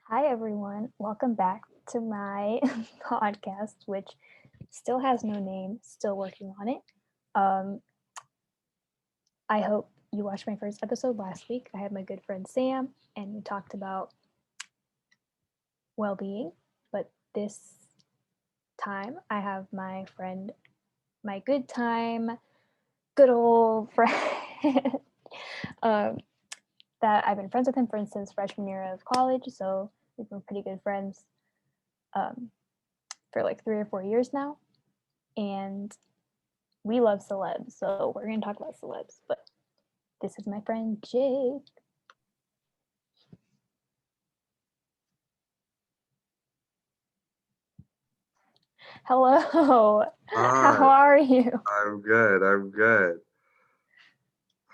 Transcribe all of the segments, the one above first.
Hi, everyone. Welcome back to my podcast, which still has no name, still working on it. Um, I hope you watched my first episode last week. I had my good friend Sam, and we talked about well being. But this time, I have my friend, my good old friend, um, that I've been friends with him for since freshman year of college. So we've been pretty good friends. For like 3 or 4 years now, and we love celebs, so we're gonna talk about celebs. But this is my friend Jake. Hello. How Hi, are you? I'm good. I'm good.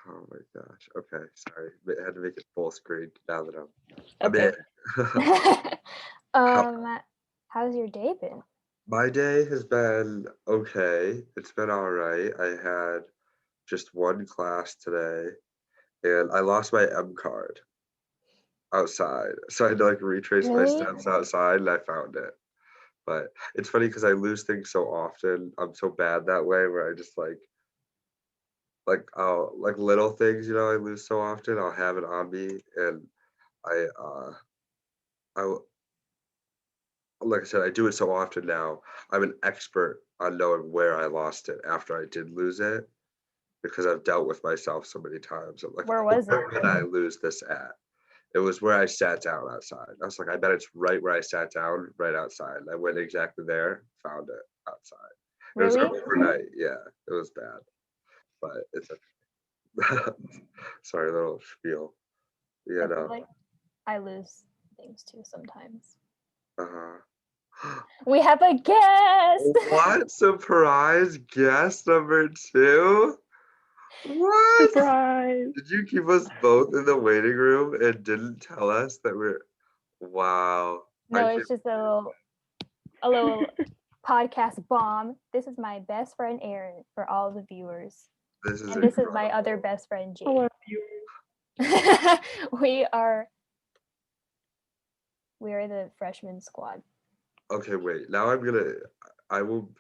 Oh my gosh. Okay, sorry. I had to make it full screen now that I'm Okay. in. How, How's your day been? my day has been okay. It's been all right. I had just one class today, and I lost my M card outside. So I had to like retrace my Really? steps outside, and I found it. But it's funny because I lose things so often. I'm so bad that way where I just like little things, I lose so often. I'll have it on me, and I I like I said, I do it so often now. I'm an expert on knowing where I lost it after I did lose it because I've dealt with myself so many times. I'm like, Where oh, was it? where did I lose this at? It was where I sat down outside. I was like, I bet it's right where I sat down, right outside. I went exactly there, found it outside. It was Really? overnight. Yeah, it was bad, but it's a sorry, little spiel. I You feel know. like I lose things too sometimes. Uh-huh. We have a guest. What? Surprise guest number two? What? Surprise! Did you keep us both in the waiting room and didn't tell us that we're wow. I No, can't it's just a little podcast bomb. This is my best friend Aaron for all the viewers. this is And this is my incredible. other best friend Jake. Hello, viewers. we are the freshman squad. Okay, wait. Now I will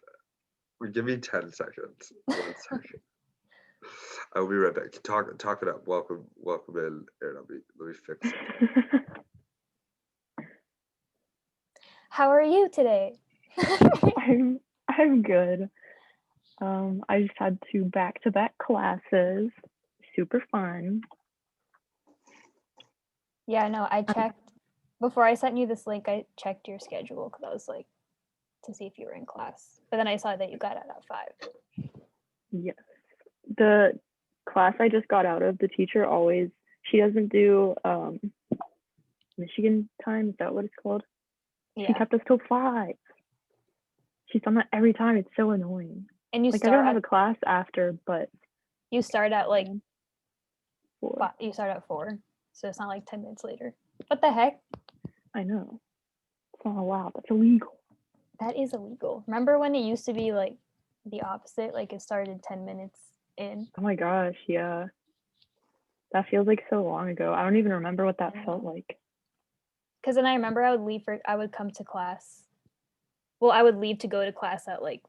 give me 10 seconds. 1 second. I will be right back. Talk it up. Welcome in. Aaron, let me fix it. How are you today? I'm good. I just had two back-to-back classes. Super fun. Yeah, no, I checked before I sent you this link. I checked your schedule because I was like to see if you were in class. But then I saw that you got out at 5. Yes. The class I just got out of, the teacher she doesn't do Michigan time. Is that what it's called? She Yeah, kept us till 5. She's done that every time. It's so annoying. and you Like I gotta start have at a class after, but like four. you start at 4, so it's not like 10 minutes later. What the heck? I know. It's not allowed. That's illegal. That is illegal. Remember when it used to be like the opposite? Like it started 10 minutes in. Oh my gosh, yeah. That feels like so long ago. I don't even remember what that felt like. Because then I remember I would come to class. Well, I would leave to go to class at like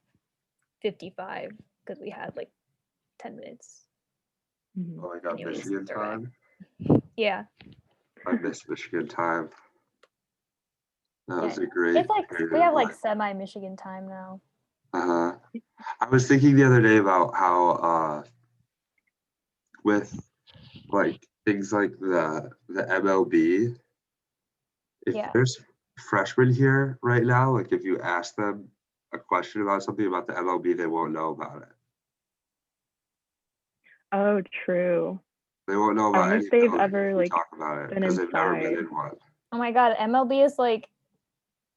55 because we had like 10 minutes. Mhm. Oh, I got Anyways, Michigan throwback. time. Yeah. I miss Michigan time. That was Yeah. a great It's like period we of have like life. semi-Michigan time now. Uh-huh. I was thinking the other day about how with like things like the MLB, if Yeah. there's freshmen here right now, like if you ask them a question about something about the MLB, they won't know about it. Oh, true. They won't know I about wonder any if they've building if ever we like talk about it been because they've never been inside. in one. Oh my god, MLB is like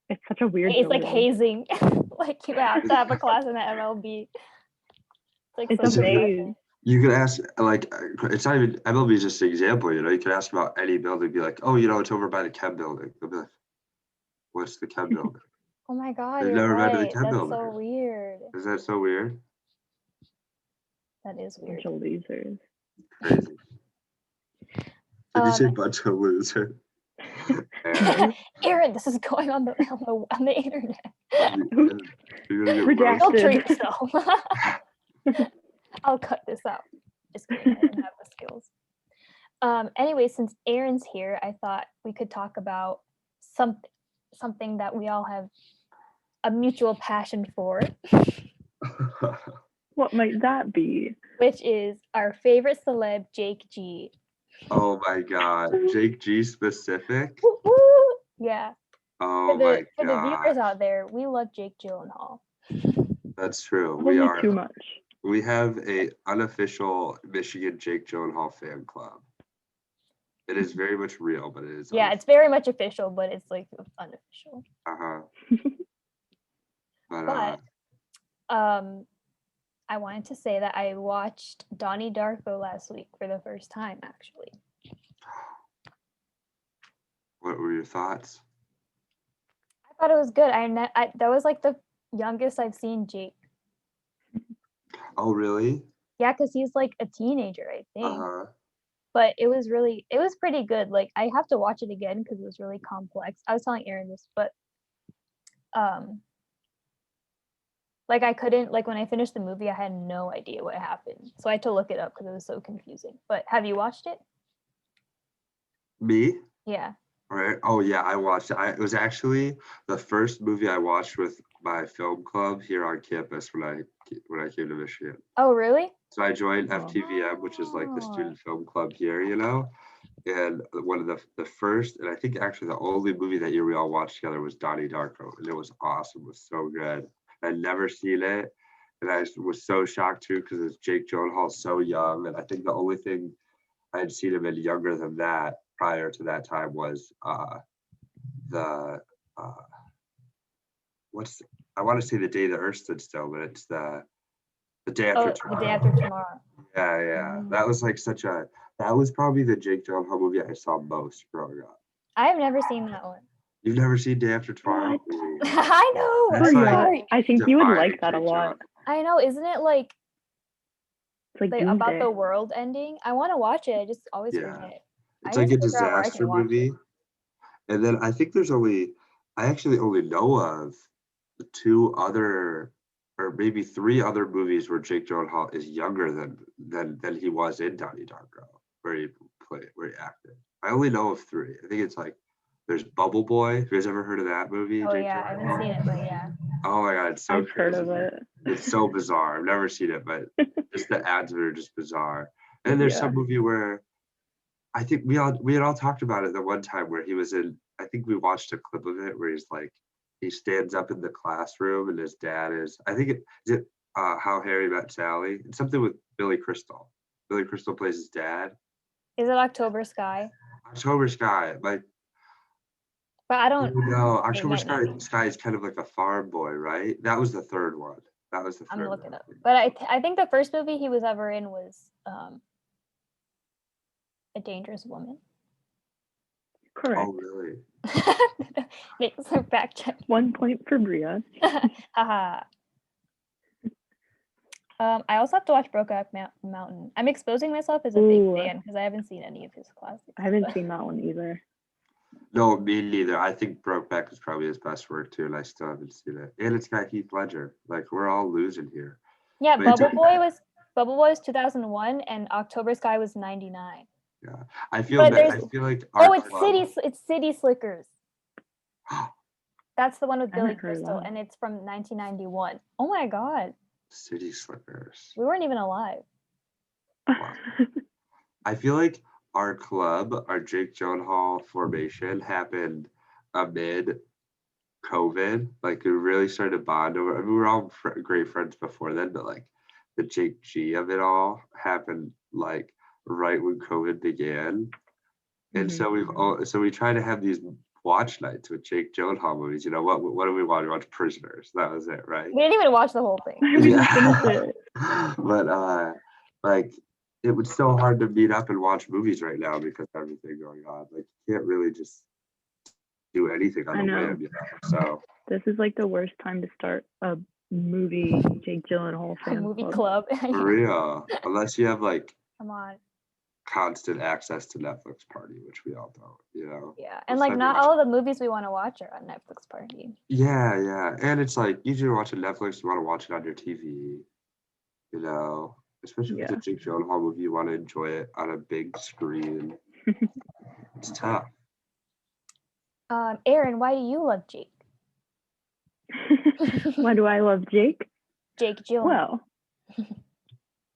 It's such a weird it's like building. hazing. Like you have to have a class in the MLB. It's like It's so a maze. depressing. You could ask, like, it's not even MLB is just an example, you could ask about any building, be like, oh, it's over by the Chem building. They'll be like, what's the Chem building? Oh my god, They've you're never been to the right. Chem That's building. so weird. Is that so weird? That is weird. Bunch of losers. Crazy. Did you say Um, bunch of losers? And Aaron, this is going on the internet. you're gonna get Redacted. Don't roasted. treat yourself. I'll cut this out. Just kidding. I don't have the skills. Anyway, since Aaron's here, I thought we could talk about something that we all have a mutual passion for, What might that be? which is our favorite celeb, Jake G. Oh my God, Jake G specific. Woo, woo. Yeah. Oh For the viewers God, out there, we love Jake Gyllenhaal. that's true. We Only too are. much. We have a unofficial Michigan Jake Gyllenhaal fan club. It is very much real, but it is. Yeah, it's very much official, but it's like unofficial. But I wanted to say that I watched Donnie Darko last week for the first time, actually. what were your thoughts? I thought it was good. That was like the youngest I've seen Jake. Oh really? Yeah, because he's like a teenager, I think. But it was pretty good. Like I have to watch it again because it was really complex. I was telling Aaron this, but like I couldn't, like when I finished the movie, I had no idea what happened. So I had to look it up because it was so confusing. But have you watched it? Me? Yeah. Right. Oh yeah, I watched it. It was actually the first movie I watched with my film club here on campus when I came to Michigan. Oh really? So I joined FTVM, which is like the student film club here, you know. And one of the first, and I think actually the only movie that year we all watched together was Donnie Darko, and it was awesome. It was so good. I'd never seen it, and I was so shocked too because it's Jake Gyllenhaal so young, and I think the only thing I had seen him in younger than that prior to that time was the what's I want to say The Day the Earth Stood Still, but it's the Day After Tomorrow. The Day After Tomorrow. Yeah. That was like that was probably the Jake Gyllenhaal movie I saw most growing up. I have never seen that one. You've never seen Day After Tomorrow? I know. That's I'm like sorry. I think you would like that a Jake lot. I know. Isn't it like It's like about Doomsday. the world ending? I want to watch it. I just always Yeah. forget. It's like a disaster movie. And then I think I actually only know of two other or maybe three other movies where Jake Gyllenhaal is younger than he was in Donnie Darko, where he acted. I only know of three. I think it's like there's Bubble Boy. Have you guys ever heard of that movie? Oh Jake yeah, I haven't seen it, but yeah. Oh my God, it's so I've crazy. heard of it. It's so bizarre. I've never seen it, but just the ads are just bizarre. And there's some movie where I think we had all talked about it the one time where he was in. I think we watched a clip of it where he stands up in the classroom and his dad is. I think is How Harry Met Sally. It's something with Billy Crystal. Billy Crystal plays his dad. Is it October Sky? October Sky, like. But I don't know. October Sky is kind of like a farm boy, right? That was the third one. That was the third. I'm looking it up. But I think the first movie he was ever in was A Dangerous Woman. Correct. Oh really? Makes a fact check. 1 point for Briya. Haha. I also have to watch Brokeback Mountain. I'm exposing myself as a big fan because I haven't seen any of his classics. I haven't seen that one either. No, me neither. I think Brokeback is probably his best work too, and I still haven't seen it. And it's got Heath Ledger. Like we're all losing here. Yeah, Bubble Boy was 2001, and October Sky was 99. Yeah, I feel like it's City Slickers. That's the one with Billy Crystal, and it's from 1991. Oh my God. City Slickers. We weren't even alive. Wow. I feel like our club, our Jake Gyllenhaal formation happened amid COVID. Like we really started to bond over. I mean, we were all great friends before then, but like the Jake G of it all happened like right when COVID began. And so we try to have these watch nights with Jake Gyllenhaal movies. You know what do we watch? We watch Prisoners. That was it, right? We didn't even watch the whole thing. But like it was so hard to meet up and watch movies right now because of everything going on. Like you can't really just do anything on the whim, you know. So this is like the worst time to start a movie Jake Gyllenhaal fan movie club. For real. Unless you have like come on. constant access to Netflix Party, which we all don't, Yeah, and It's like like not watching- all of the movies we want to watch are on Netflix Party. Yeah, and it's like usually you're watching Netflix, you want to watch it on your TV, especially if it's a Yeah. Jake Gyllenhaal movie, you want to enjoy it on a big screen. It's tough. Aaron, why do you love Jake? Why do I love Jake? Jake Gyllenhaal. Well,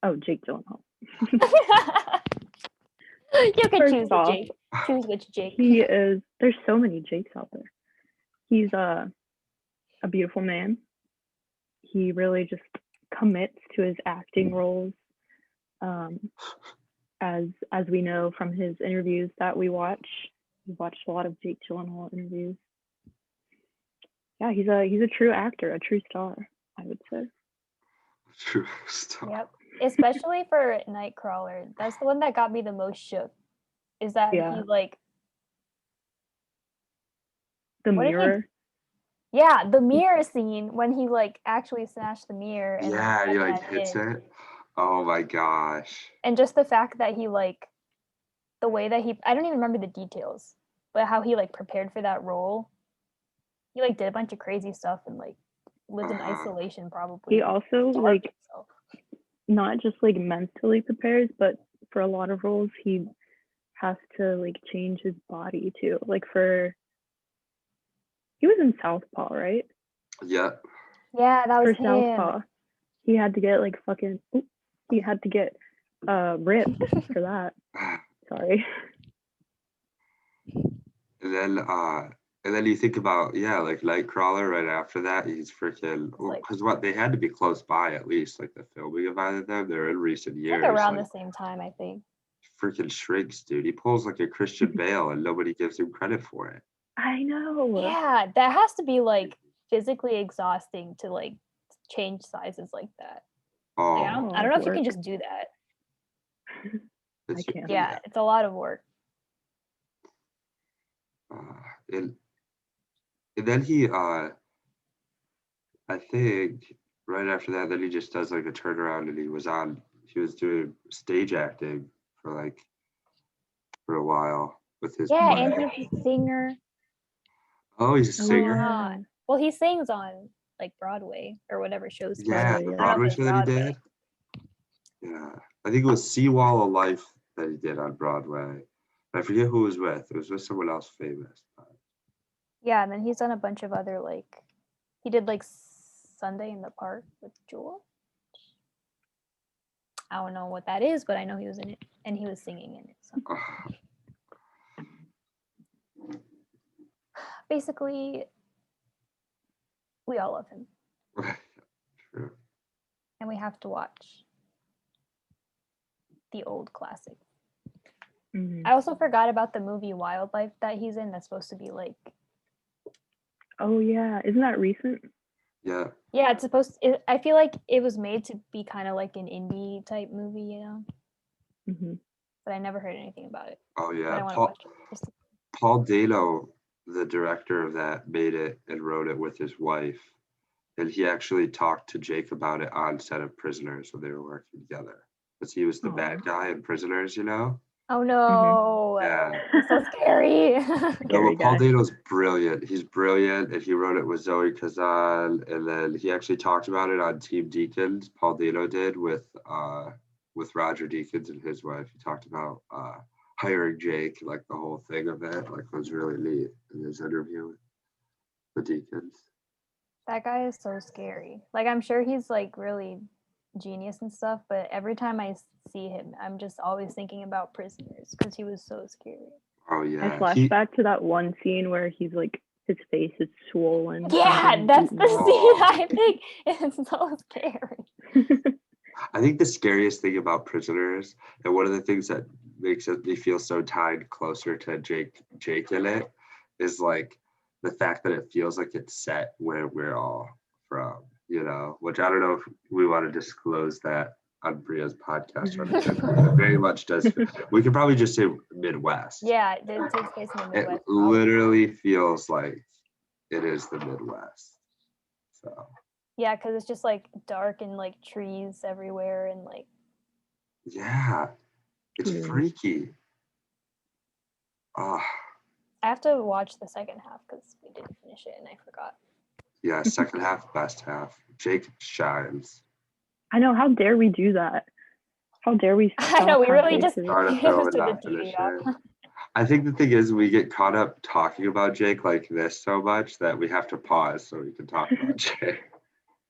oh, Jake Gyllenhaal. You can First choose off, Jake. Choose which Jake. He is. There's so many Jakes out there. He's a beautiful man. He really just commits to his acting roles. As we know from his interviews that we watch, we've watched a lot of Jake Gyllenhaal interviews. Yeah, he's a true actor, a true star, I would say. True stuff. Yep. Especially for Nightcrawler. That's the one that got me the most shook. Is that Yeah. he like The What did he- mirror. yeah, the mirror scene when he like actually smashed the mirror and Yeah, he like that hits hit. it. Oh my gosh. And just the fact that he like the way that I don't even remember the details, but how he like prepared for that role. He like did a bunch of crazy stuff and like lived in isolation probably. He also starved like himself. not just like mentally prepares, but for a lot of roles he has to like change his body too. Like he was in Southpaw, right? Yeah. Yeah, that was For him. Southpaw, he had to get like he had to get ripped for that. Sorry. And then you think about, like Nightcrawler right after that, he's freaking, because they had to be close by at least, like the filming of either of them, they're in recent years. Like around the same time, I think. Freaking shrinks, dude. He pulls like a Christian Bale and nobody gives him credit for it. I know. Yeah, that has to be like physically exhausting to like change sizes like that. Oh, Like, I don't know if you can just do that. I can't. Yeah, it's a lot of work. And then he, I think right after that, then he just does like a turnaround and he was doing stage acting for a while with his Yeah, play. and he's a singer. Oh, he's a singer? Yeah. Well, he sings on like Broadway or whatever shows. Yeah, the Broadway show that he did. Yeah, I think it was Seawall of Life that he did on Broadway. I forget who it was with. It was with someone else famous. Yeah, and then he's done a bunch of other like, he did like Sunday in the Park with Jewel. I don't know what that is, but I know he was in it and he was singing in it. So. Basically, we all love him. True. And we have to watch the old classic. Mm-hmm. I also forgot about the movie Wildlife that he's in. That's supposed to be like. Oh yeah, isn't that recent? Yeah. Yeah, it's supposed. I feel like it was made to be kind of like an indie type movie, you know. Mm-hmm. But I never heard anything about it. Oh But yeah. I want to watch it. Paul Dano, the director of that, made it and wrote it with his wife, and he actually talked to Jake about it on set of Prisoners when they were working together, because he was the bad guy in Prisoners, Oh no! Yeah. It's so scary. Scary Paul guy. Dano's brilliant. He's brilliant, and he wrote it with Zoe Kazan, and then he actually talked about it on Team Deakins. Paul Dano did with Roger Deakins and his wife. He talked about hiring Jake, like the whole thing of it, like was really neat in his interview with the Deakins. That guy is so scary. Like, I'm sure he's like really genius and stuff, but every time I see him, I'm just always thinking about Prisoners because he was so scary. Oh yeah. I flash back to that one scene where he's like his face is swollen. Yeah, that's the scene I think. It's so scary. I think the scariest thing about Prisoners, and one of the things that makes me feel so tied closer to Jake in it, is like the fact that it feels like it's set where we're all from, which I don't know if we want to disclose that on Briya's podcast. It very much does. We could probably just say Midwest. Yeah, it takes place in the Midwest. It literally feels like it is the Midwest. So. Yeah, because it's just like dark and like trees everywhere and like. Yeah. It's Weird. freaky. Ah, I have to watch the second half because we didn't finish it and I forgot. yeah, second half, best half. Jake shines. I know. How dare we do that? How dare we I know, we stop really halfway just through? Start a we film just and turned not the finish TV off. it. I think the thing is we get caught up talking about Jake like this so much that we have to pause so we can talk about Jake.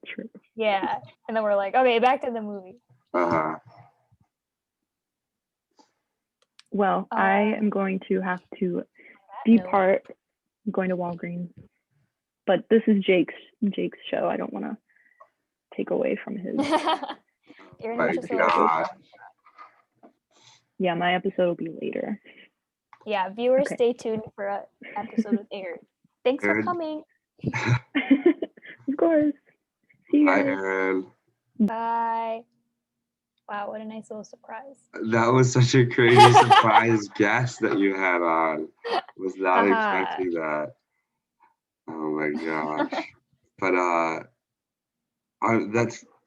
True. Yeah. And then we're like, okay, back to the movie. Uh-huh. Well, I am going to have to depart. I'm going to Walgreens, but this is Jake's show. I don't want to take away from his. Your My episode. God. Yeah, my episode will be later. Yeah, viewers, Okay. stay tuned for an episode with Aaron. Thanks for Aaron. coming. Of course. See you Hi, guys. Aaron. Bye. Wow, what a nice little surprise. That was such a crazy surprise guest that you had on. Was not Haha. expecting that. Oh my gosh. But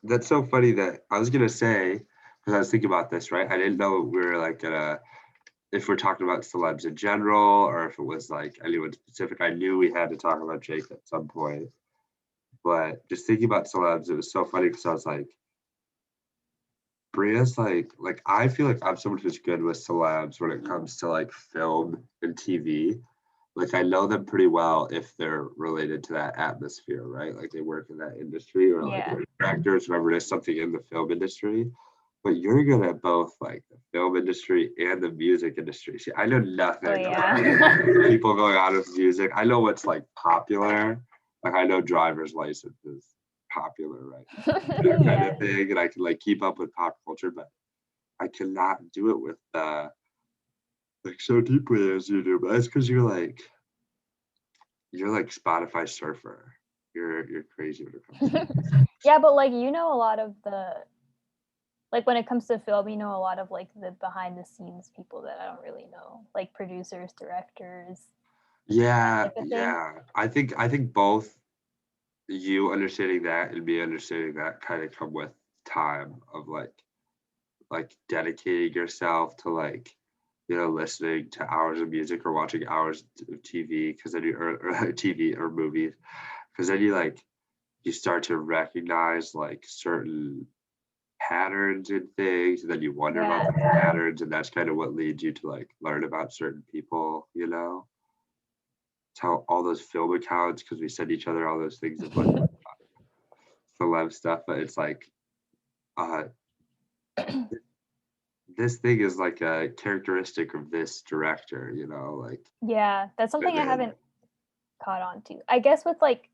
that's so funny that I was gonna say, because I was thinking about this, right? I didn't know we were like gonna, if we're talking about celebs in general or if it was like anyone specific. I knew we had to talk about Jake at some point. But just thinking about celebs, it was so funny because I was like, Bria's like I feel like I'm someone who's good with celebs when it comes to like film and TV. Like I know them pretty well if they're related to that atmosphere, right? Like they work in that industry or like Yeah. they're actors, whatever it is, something in the film industry. But you're good at both like the film industry and the music industry. See, I know nothing Oh, yeah. about people going on with music. I know what's like popular. Like I know driver's license is popular, right? That kind Yeah. of thing, and I can like keep up with pop culture, but I cannot do it with like so deeply as you do. But that's because you're like Spotify surfer. You're crazy when it comes to Yeah, but like you know a lot of the like when it comes to film, you know a lot of like the behind the scenes people that I don't really know, like producers, directors. yeah, type of thing. yeah. I think both you understanding that and me understanding that kind of come with time of like dedicating yourself to like listening to hours of music or watching hours of TV because then you or TV or movies because then you start to recognize like certain patterns in things and then you wonder about the patterns and that's kind of what leads you to like learn about certain people. It's how all those film accounts because we send each other all those things of like celeb stuff, but it's like uh this thing is like a characteristic of this director, like Yeah, that's something I then- haven't caught on to. I guess with like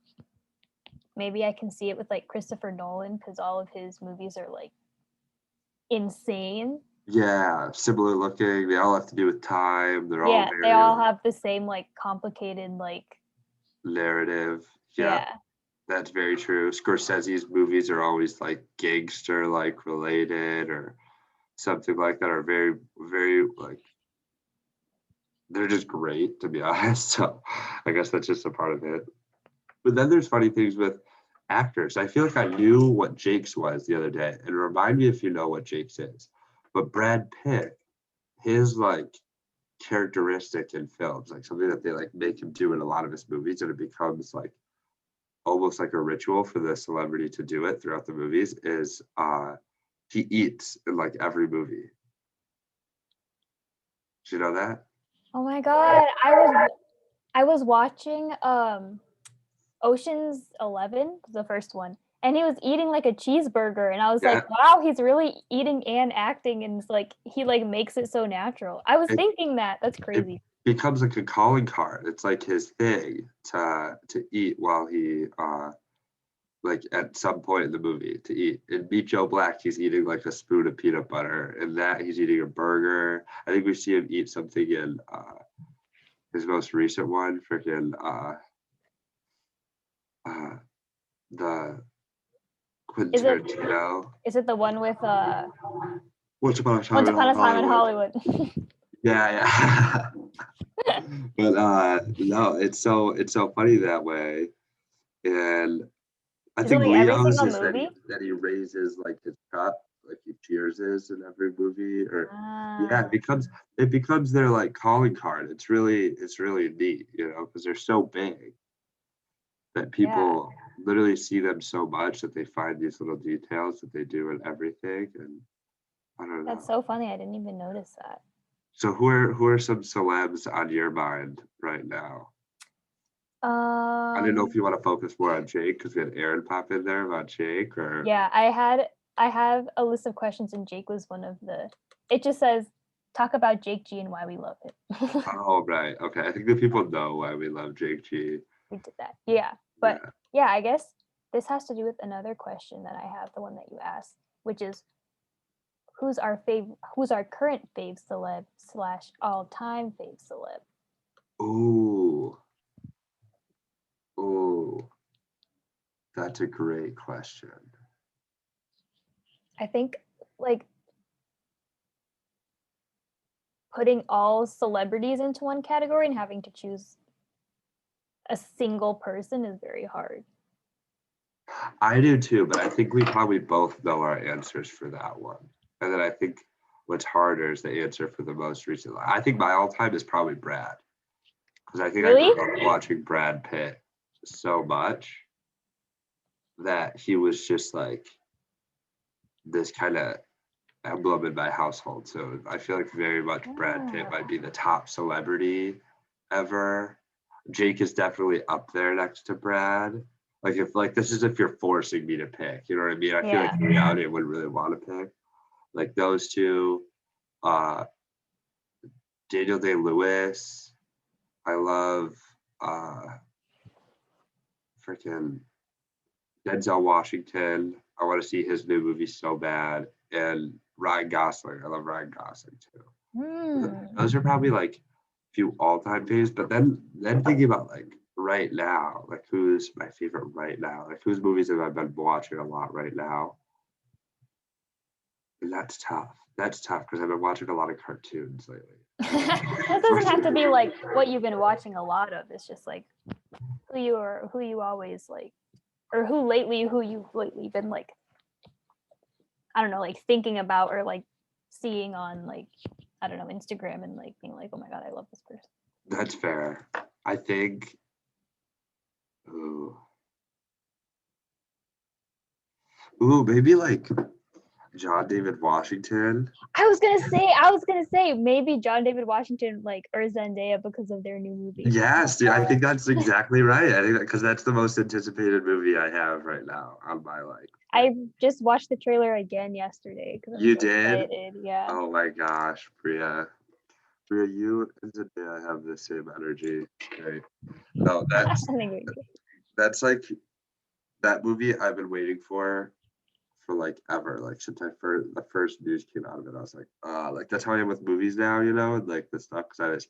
maybe I can see it with like Christopher Nolan because all of his movies are like insane. yeah, similar looking. They all have to do with time. They're all Yeah, very they all like, have the same like complicated like narrative. Yeah, that's very true. Scorsese's movies are always like gangster like related or something like that, are very, very like they're just great to be honest. So I guess that's just a part of it. But then there's funny things with actors. I feel like I knew what Jake's was the other day, and remind me if you know what Jake's is. But Brad Pitt, his like characteristic in films, like something that they like make him do in a lot of his movies, and it becomes like almost like a ritual for the celebrity to do it throughout the movies, is he eats in like every movie. Did you know that? Oh my god, I was watching Ocean's 11, the first one, and he was eating like a cheeseburger and I was like, wow, he's really eating and acting and it's like he like makes it so natural. I was thinking that. That's crazy. It becomes like a calling card. It's like his thing to eat while he like at some point in the movie to eat. In Meet Joe Black, he's eating like a spoon of peanut butter. In that, he's eating a burger. I think we see him eat something in his most recent one, freaking the Quentin Tarantino. Is it the one with Once Upon a Time in Hollywood? Yeah. But no, it's so funny that way. And I think like every Leo's single is movie? that he raises like his cup like he cheers is in every movie, or yeah, Ah, it becomes their like calling card. It's really neat, because they're so big that yeah, people literally see them so much that they find these little details that they do in everything, and I don't that's know. so funny. I didn't even notice that. So who are some celebs on your mind right now? I didn't know if Um, you want to focus more on Jake because we had Aaron pop in there about Jake, or yeah, I have a list of questions, and Jake was one of the. It just says, talk about Jake G and why we love it. oh right, okay. I think the people know why we love Jake G. We did that. Yeah, but Yeah. yeah, I guess this has to do with another question that I have, the one that you asked, which is who's our current fave celeb slash all time fave celeb. Ooh, ooh, that's a great question. I think like putting all celebrities into one category and having to choose a single person is very hard. I do too, but I think we probably both know our answers for that one. And then I think what's harder is the answer for the most recent. I think my all-time is probably Brad, because I think I Really? grew up watching Brad Pitt so much that he was just like this kind of emblem in my household. So I feel like very much Brad Pitt Ah, might be the top celebrity ever. Jake is definitely up there next to Brad. Like if you're forcing me to pick, you know what I mean? I feel like yeah. in reality I wouldn't really want to pick. Like those two, uh Daniel Day-Lewis. I love freaking Denzel Washington. I want to see his new movie so bad. And Ryan Gosling. I love Ryan Gosling too. Hmm. Those are probably like few all-time faves. But then thinking about like right now, like who's my favorite right now? Like whose movies have I been watching a lot right now? And that's tough. That's tough because I've been watching a lot of cartoons lately. That doesn't have to be like what you've been watching a lot of. It's just like who you always like, or who you've lately been like, I don't know, like thinking about or like seeing on like, I don't know, Instagram and like being like, oh my god, I love this person. That's fair. I think. Ooh, maybe like John David Washington. I was gonna say maybe John David Washington like or Zendaya because of their new movie. Yes, dude, I think that's exactly right. I think because that's the most anticipated movie I have right now on my like. I just watched the trailer again yesterday because I'm You so did? excited. Yeah. Oh my gosh, Briya. Briya, you and Zendaya have the same energy. Right. No, I think that's like that movie I've been waiting for like ever. Like since the first news came out of it, I was like that's how I am with movies now, and like the stuff because I just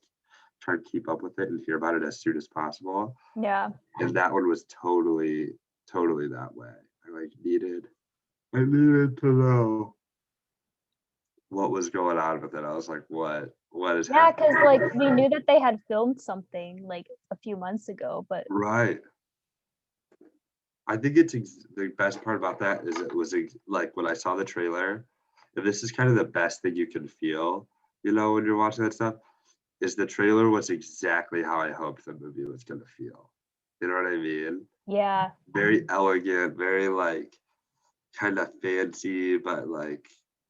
try to keep up with it and hear about it as soon as possible. yeah. And that one was totally that way. I needed to know what was going on with it. I was like, what is Yeah, happening? because like we knew that they had filmed something like a few months ago, but Right. I think the best part about that is it was like when I saw the trailer, and this is kind of the best thing you can feel, when you're watching that stuff, is the trailer was exactly how I hoped the movie was gonna feel. You know what I mean? yeah. Very elegant, very like kind of fancy, but like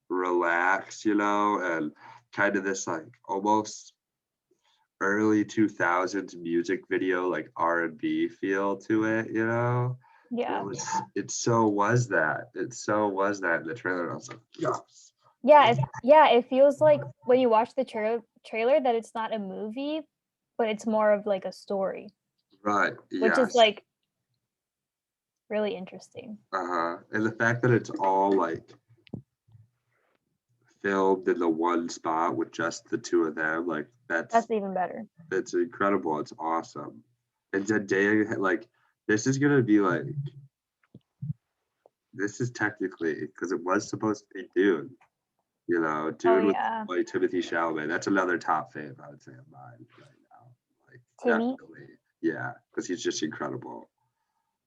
relaxed, and kind of this like almost early 2000s music video, like R&B feel to it. And Yeah. it so was that in the trailer. I was like, yes. It feels like when you watch the trailer that it's not a movie, but it's more of like a story, Right, which is yes. like really interesting. And the fact that it's all like filmed in the one spot with just the two of them, like That's even better. it's incredible. It's awesome. And Zendaya, like, this is gonna be like, this is technically because it was supposed to be Dune. Oh Dune with yeah. like Timothy Chalamet. That's another top fave, I would say, of mine right now. Like, Timmy. definitely, yeah, because he's just incredible.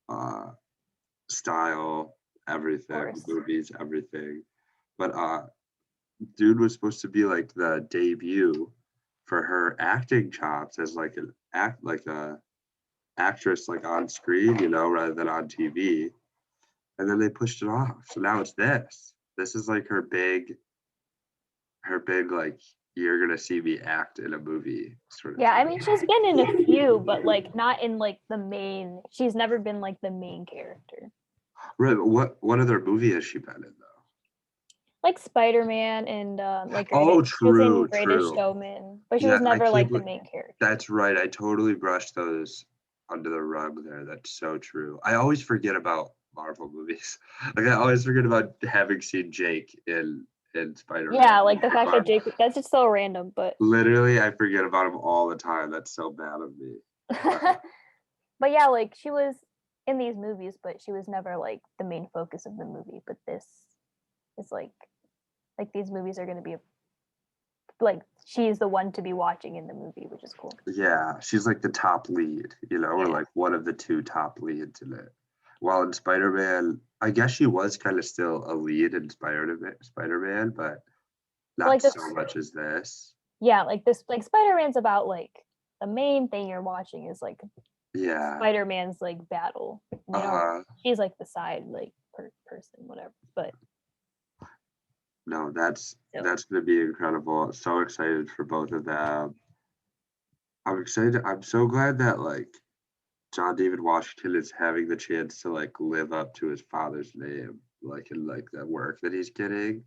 Uh, Style, Of everything, course. movies, everything. but dude was supposed to be like the debut for her acting chops as like a actress like on screen, rather than on TV. And then they pushed it off. So now it's this. This is like her big like you're gonna see me act in a movie sort of Yeah, I thing. mean, she's been in a few, but like not in like the main. She's never been like the main character. Right, what other movie has she been in though? Like Spider-Man and like Oh, she was in true, Greatest true. Showman, but she Yeah, was I never can't like the believe main character. that's right. I totally brushed those under the rug there. That's so true. I always forget about Marvel movies. Like I always forget about having seen Jake in Spider-Man. Yeah, like the fact that Jake, that's just so random, but Literally, I forget about him all the time. That's so bad of me. but yeah, like she was in these movies, but she was never like the main focus of the movie. But this is like these movies are going to be like she's the one to be watching in the movie, which is cool. Yeah, she's like the top lead, or Yeah. like one of the two top leads in it. While in Spider-Man, I guess she was kind of still a lead in Spider-Man, but not like this, so much as this. Yeah, like this, like Spider-Man's about like the main thing you're watching is like Yeah. Spider-Man's like battle. She's like the side like person, whatever. But no, that's gonna be incredible. So excited for both of them. I'm excited. I'm so glad that like John David Washington is having the chance to like live up to his father's name, like in like the work that he's getting.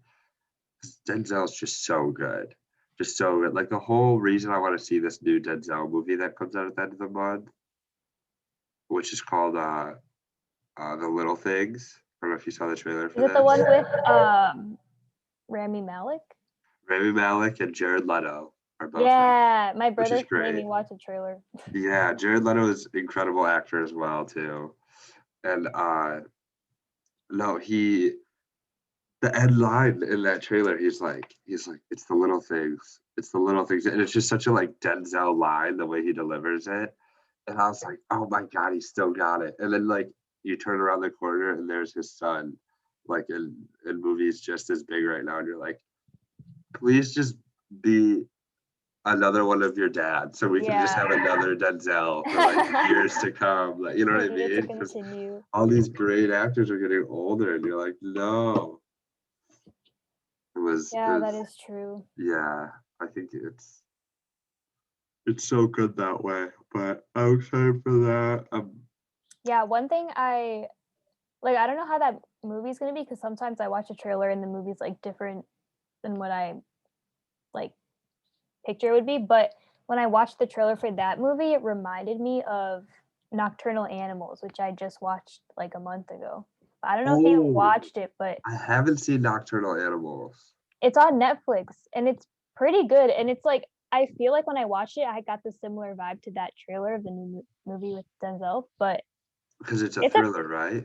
Denzel's just so good. Just so good. Like the whole reason I want to see this new Denzel movie that comes out at the end of the month, which is called The Little Things. I don't know if you saw the trailer for is it this. the one with Rami Malek? Rami Malek and Jared Leto are both. Yeah, my brother made great. me watch the trailer. Yeah, Jared Leto is an incredible actor as well too. And no, the end line in that trailer, he's like, it's the little things. It's the little things. And it's just such a like Denzel line, the way he delivers it. And I was like, oh my God, he still got it. And then like you turn around the corner and there's his son, like in movies just as big right now. And you're like, please just be another one of your dads, so we can just have another Denzel for like years to come. Like, you know what I mean? Because all these great actors are getting older, and you're like, no. That is true. Yeah, I think it's so good that way. But I'm excited for that. Yeah, one thing I don't know how that movie's gonna be because sometimes I watch a trailer and the movie's like different than what I like picture it would be. But when I watched the trailer for that movie, it reminded me of Nocturnal Animals, which I just watched like a month ago. I don't know if you watched it, but I haven't seen Nocturnal Animals. It's on Netflix and it's pretty good. And it's like I feel like when I watched it, I got the similar vibe to that trailer of the new movie with Denzel, but because it's a thriller, right?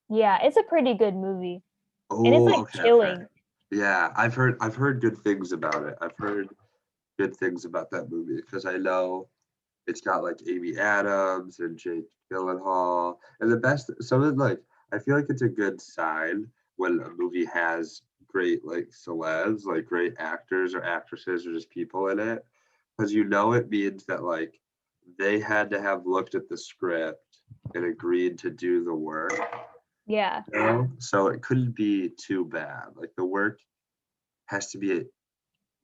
Yeah, it's a pretty good movie. Oh, and it's like chilling. Okay. Yeah, I've heard good things about it. I've heard good things about that movie because I know it's got like Amy Adams and Jake Gyllenhaal, and some of like I feel like it's a good sign when a movie has great like celebs, like great actors or actresses or just people in it, because it means that like they had to have looked at the script and agreed to do the work. Yeah. So it couldn't be too bad. Like the work has to be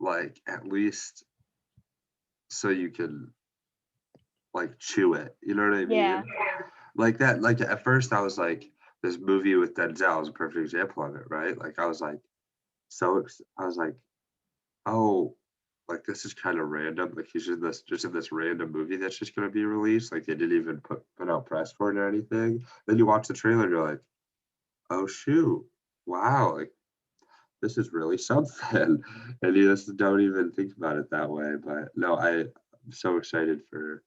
like at least so you can like chew it. You know what I mean? Yeah. Like that. Like at first I was like, this movie with Denzel is a perfect example of it, right? Like I was like, oh, like this is kind of random. Like he's in this random movie that's just gonna be released. Like they didn't even put out press for it or anything. Then you watch the trailer and you're like, oh shoot, wow, like this is really something. And you just don't even think about it that way. But no, I'm so excited for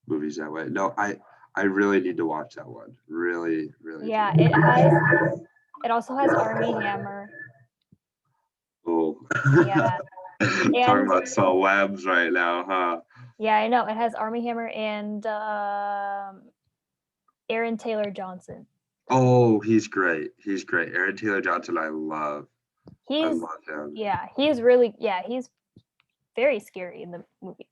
movies that way. No, I really need to watch that one. Really, really. Yeah, it also has Armie Hammer. Oh. Yeah. Talking about celebs right now, huh? Yeah, I know. It has Armie Hammer and Aaron Taylor Johnson. Oh, he's great. He's great. Aaron Taylor Johnson, I love. He's love him. he's really he's very scary in the movie.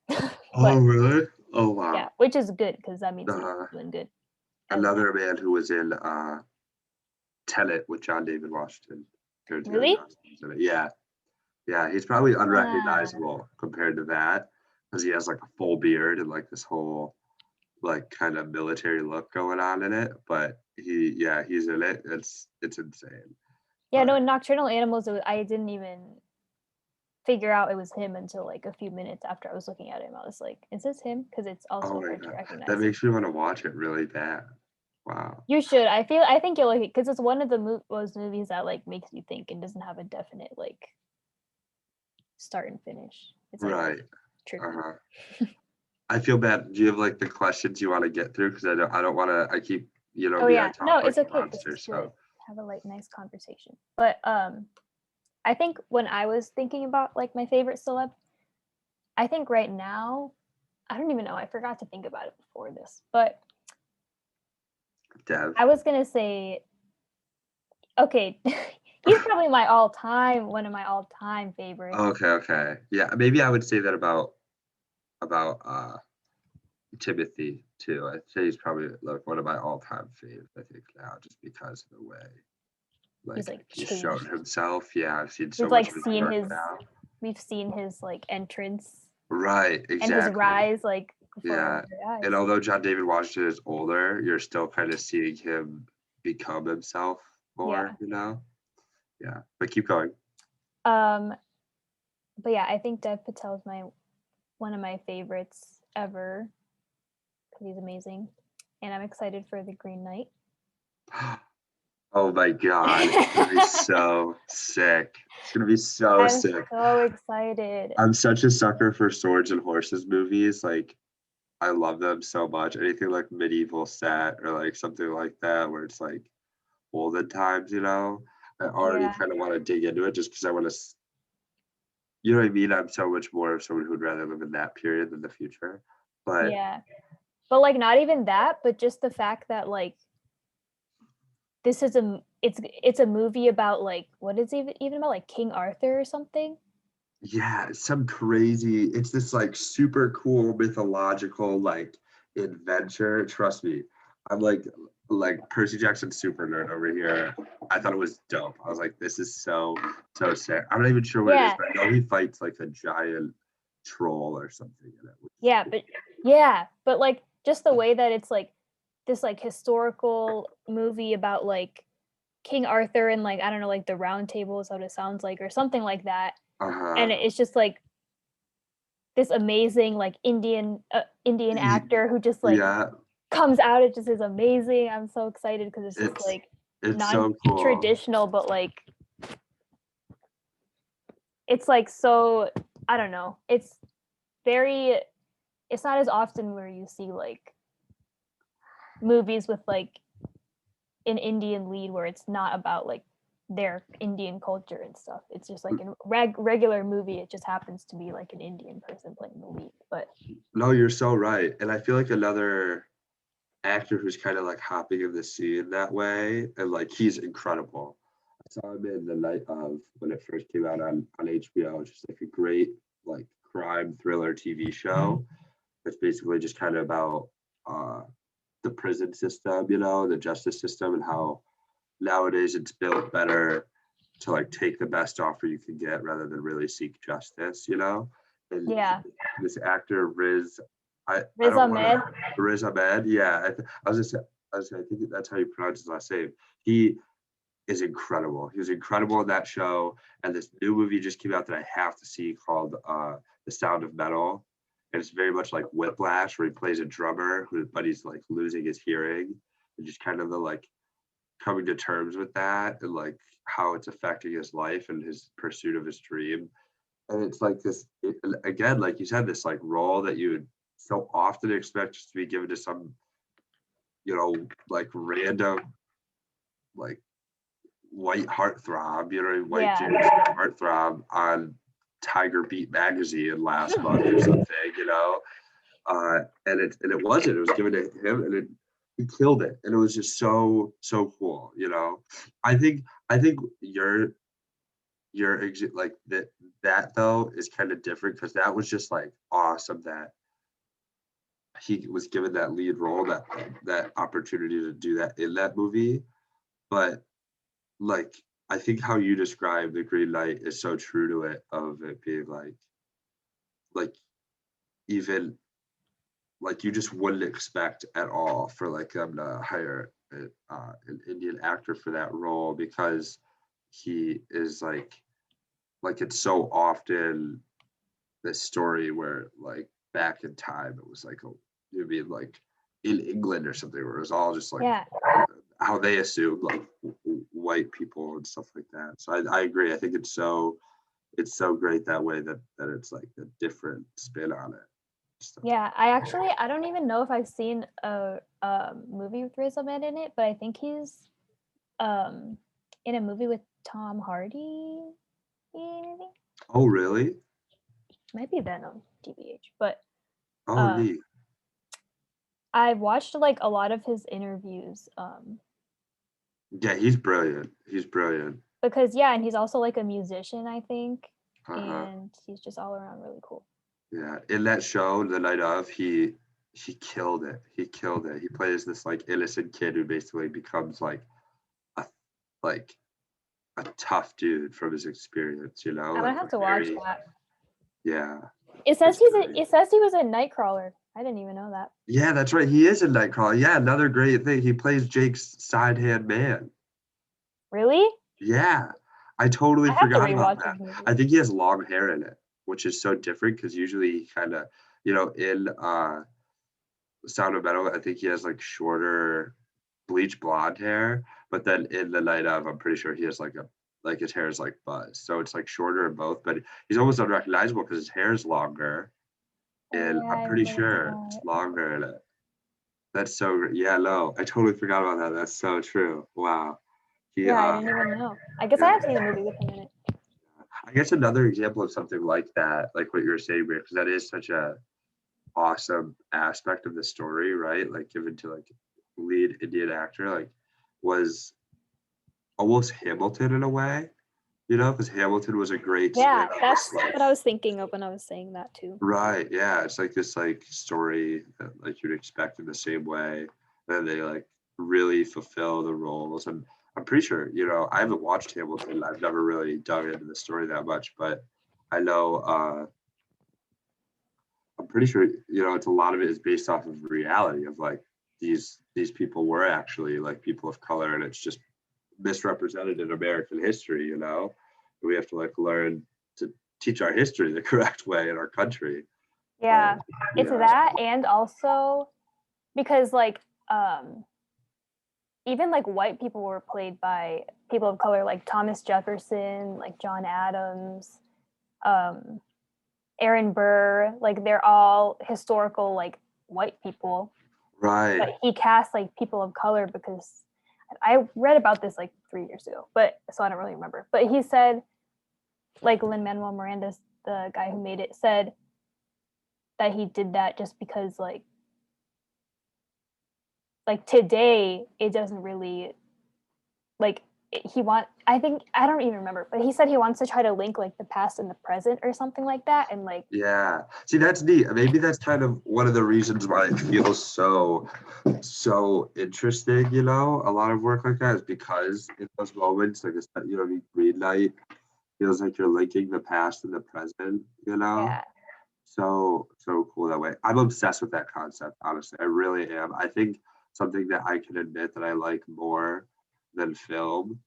Oh, really? Oh, wow. Yeah, which is good because that means he's doing good. Another man who was in Tenet with John David Washington. Really? Yeah. Yeah, he's probably unrecognizable compared to that because he has like a full beard and like this whole like kind of military look going on in it. But he's in it. It's insane. Yeah, no, in Nocturnal Animals, I didn't even figure out it was him until like a few minutes after I was looking at him. I was like, is this him? Because it's also hard to recognize. That makes me want to watch it really bad. Wow. You should. I think you'll like it because it's one of those movies that like makes you think and doesn't have a definite like start and finish. It's like, right. Tricky. I feel bad. Do you have like the questions you want to get through? Because I don't want to. I keep no, it's okay. So have a like nice conversation. But I think when I was thinking about like my favorite celeb, I think right now, I don't even know. I forgot to think about it before this, but Dev. I was gonna say, okay, he's probably one of my all-time favorites. Okay. Yeah, maybe I would say that about Timothy too. I'd say he's probably like one of my all-time faves. I think now, just because of the way he's shown himself. Yeah, I've seen so much. We've seen his like entrance. Right, exactly. And his rise, like yeah. And although John David Washington is older, you're still kind of seeing him become himself more. Yeah. But keep going. But yeah, I think Dev Patel is one of my favorites ever because he's amazing, and I'm excited for The Green Knight. Oh my God, it's gonna be so sick. It's gonna be so sick. I'm so excited. I'm such a sucker for swords and horses movies. Like, I love them so much. Anything like medieval set or like something like that where it's like olden times, I already kind of want to dig into it just because I want to, you know what I mean? I'm so much more of someone who'd rather live in that period than the future. But but like not even that, but just the fact that like this is it's a movie about like, what is it even about, like King Arthur or something? Yeah, some crazy, it's this like super cool mythological like adventure. Trust me, I'm like Percy Jackson super nerd over here. I thought it was dope. I was like, this is so sick. I'm not even sure what it is, but I know he fights like a giant troll or something in it. But like just the way that it's like this like historical movie about like King Arthur and like, I don't know, like the Round Table is what it sounds like or something like that. And it's just like this amazing like Indian actor who just like comes out. It just is amazing. I'm so excited because it's just like non-traditional, so cool. But like it's like so, I don't know. It's not as often where you see like movies with like an Indian lead where it's not about like their Indian culture and stuff. It's just like a regular movie. It just happens to be like an Indian person playing the lead. But no, you're so right. And I feel like another actor who's kind of like hopping in the scene that way, and like he's incredible. I saw him in The Night Of when it first came out on HBO. It's just like a great like crime thriller TV show. It's basically just kind of about the prison system, the justice system, and how nowadays it's built better to like take the best offer you can get rather than really seek justice, And this actor Riz Ahmed, yeah. I think that's how you pronounce his last name. He is incredible. He was incredible in that show. And this new movie just came out that I have to see called The Sound of Metal. And it's very much like Whiplash, where he plays a drummer but he's like losing his hearing, and just kind of the like coming to terms with that and like how it's affecting his life and his pursuit of his dream. And it's like this, again, like you said, this like role that you would so often expect just to be given to some, like random, like white heartthrob, white James heartthrob on Tiger Beat magazine last month or something, and it wasn't. It was given to him, and he killed it, and it was just so cool. I think like that though is kind of different because that was just like awesome that he was given that lead role, that opportunity to do that in that movie. But like I think how you describe the Green Knight is so true to it, of it being like even like you just wouldn't expect at all for like them to hire an Indian actor for that role, because he is like it's so often this story where like back in time it was like you mean like in England or something where it was all just like Yeah. how they assumed like white people and stuff like that. So I agree. I think it's so great that way that it's like a different spin on it. So, Yeah, I don't even know if I've seen a movie with Riz Ahmed in it, but I think he's in a movie with Tom Hardy. Maybe? oh really? Might be Venom, TBH. But Oh neat. I've watched like a lot of his interviews. Yeah, he's brilliant. He's brilliant. Because yeah, and he's also like a musician, I think. Uh-huh. And he's just all around really cool. Yeah, in that show, The Night Of, he killed it. He killed it. He plays this like innocent kid who basically becomes like a like a tough dude from his experience, you know? I'm Like gonna have to watch that. yeah. It says It's great. it says he was a Nightcrawler. I didn't even know that. Yeah, that's right. He is in Nightcrawler. Yeah, another great thing. He plays Jake's side hand man. Really? Yeah. I totally I have to forgot about rewatch that. his movie. I think he has long hair in it, which is so different because usually he kind of, you know, in Sound of Metal, I think he has like shorter bleach blonde hair, but then in The Night Of, I'm pretty sure he has like his hair is like buzz, so it's like shorter in both, but he's almost unrecognizable because his hair is longer, and Yeah, I'm I pretty remember sure it's longer in it. That's so yeah, no, I totally forgot about that. That's so true. Wow. He yeah, I didn't even know. I guess I yeah. have seen the movie with him in it. I guess another example of something like that, like what you were saying, because that is such a awesome aspect of the story, right? Like given to like lead Indian actor, like was almost Hamilton in a way, you know, because Hamilton was a great Yeah, spin-off. that's Like, what I was thinking of when I was saying that too. right, yeah, it's like this like story that like you'd expect in the same way, and they like really fulfill the roles. And I'm pretty sure, you know, I haven't watched Hamilton. I've never really dug into the story that much, but I know I'm pretty sure, you know, it's a lot of it is based off of reality of like these people were actually like people of color, and it's just misrepresented in American history, you know. We have to like learn to teach our history the correct way in our country. Yeah, it's yeah. that, and also because like even like white people were played by people of color, like Thomas Jefferson, like John Adams, um, Aaron Burr. Like they're all historical like white people, Right. but he cast like people of color because I read about this like 3 years ago, but so I don't really remember. But he said, like Lin-Manuel Miranda, the guy who made it, said that he did that just because like today it doesn't really like I think I don't even remember, but he said he wants to try to link like the past and the present or something like that, and like Yeah. See, that's neat. Maybe that's kind of one of the reasons why it feels so interesting, you know, a lot of work like that is because in those moments, like it's, you know, Green Knight feels like you're linking the past and the present, you know. yeah, So cool that way. I'm obsessed with that concept, honestly. I really am. I think something that I can admit that I like more than film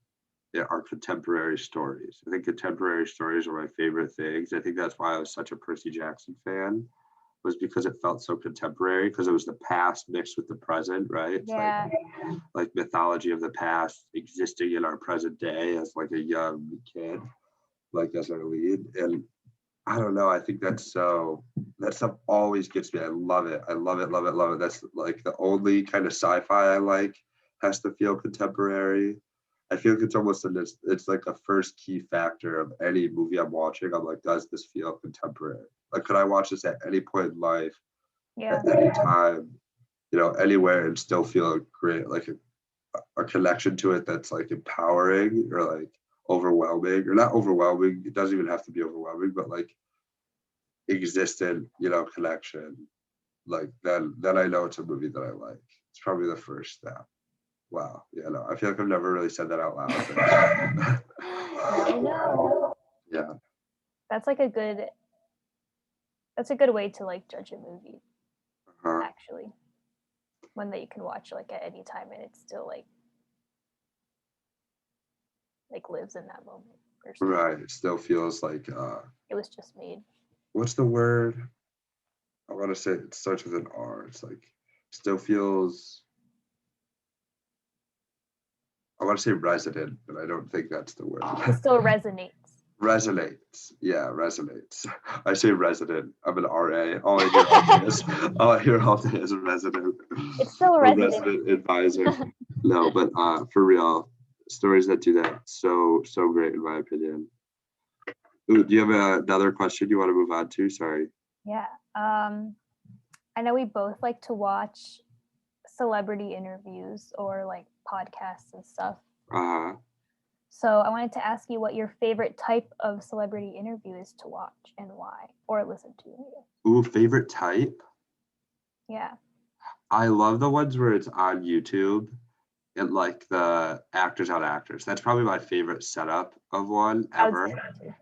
are contemporary stories. I think contemporary stories are my favorite things. I think that's why I was such a Percy Jackson fan, was because it felt so contemporary, because it was the past mixed with the present, right? It's yeah, like mythology of the past existing in our present day as like a young kid, like as our lead. And I don't know. I think that stuff always gets me. I love it. I love it, love it, love it. That's like the only kind of sci-fi I like has to feel contemporary. I feel like it's almost it's like a first key factor of any movie I'm watching. I'm like, does this feel contemporary? Like, could I watch this at any point in life, yeah, at any time, you know, anywhere, and still feel great, like a connection to it that's like empowering or like overwhelming, or not overwhelming, it doesn't even have to be overwhelming, but like existent, connection, like then I know it's a movie that I like. It's probably the first step. Wow. Yeah, no, I feel like I've never really said that out loud. Now we know. Yeah. That's like a good way to like judge a movie, Uh-huh. actually. One that you can watch like at any time and it's still like lives in that moment. Right. It still feels like it was just made. What's the word? I want to say it starts with an R. It's like still feels. I want to say resident, but I don't think that's the word. It still resonates. Resonates. Yeah, resonates. I say resident. I'm an RA. All I hear all day is resident. It's still a resident advisor. No, but for real, stories that do that so great in my opinion. Ooh, do you have another question you want to move on to? Sorry. Yeah. I know we both like to watch celebrity interviews or like podcasts and stuff. So I wanted to ask you what your favorite type of celebrity interview is to watch and why, or listen to. Ooh, favorite type? Yeah. I love the ones where it's on YouTube and like the actors on actors. That's probably my favorite setup of one ever.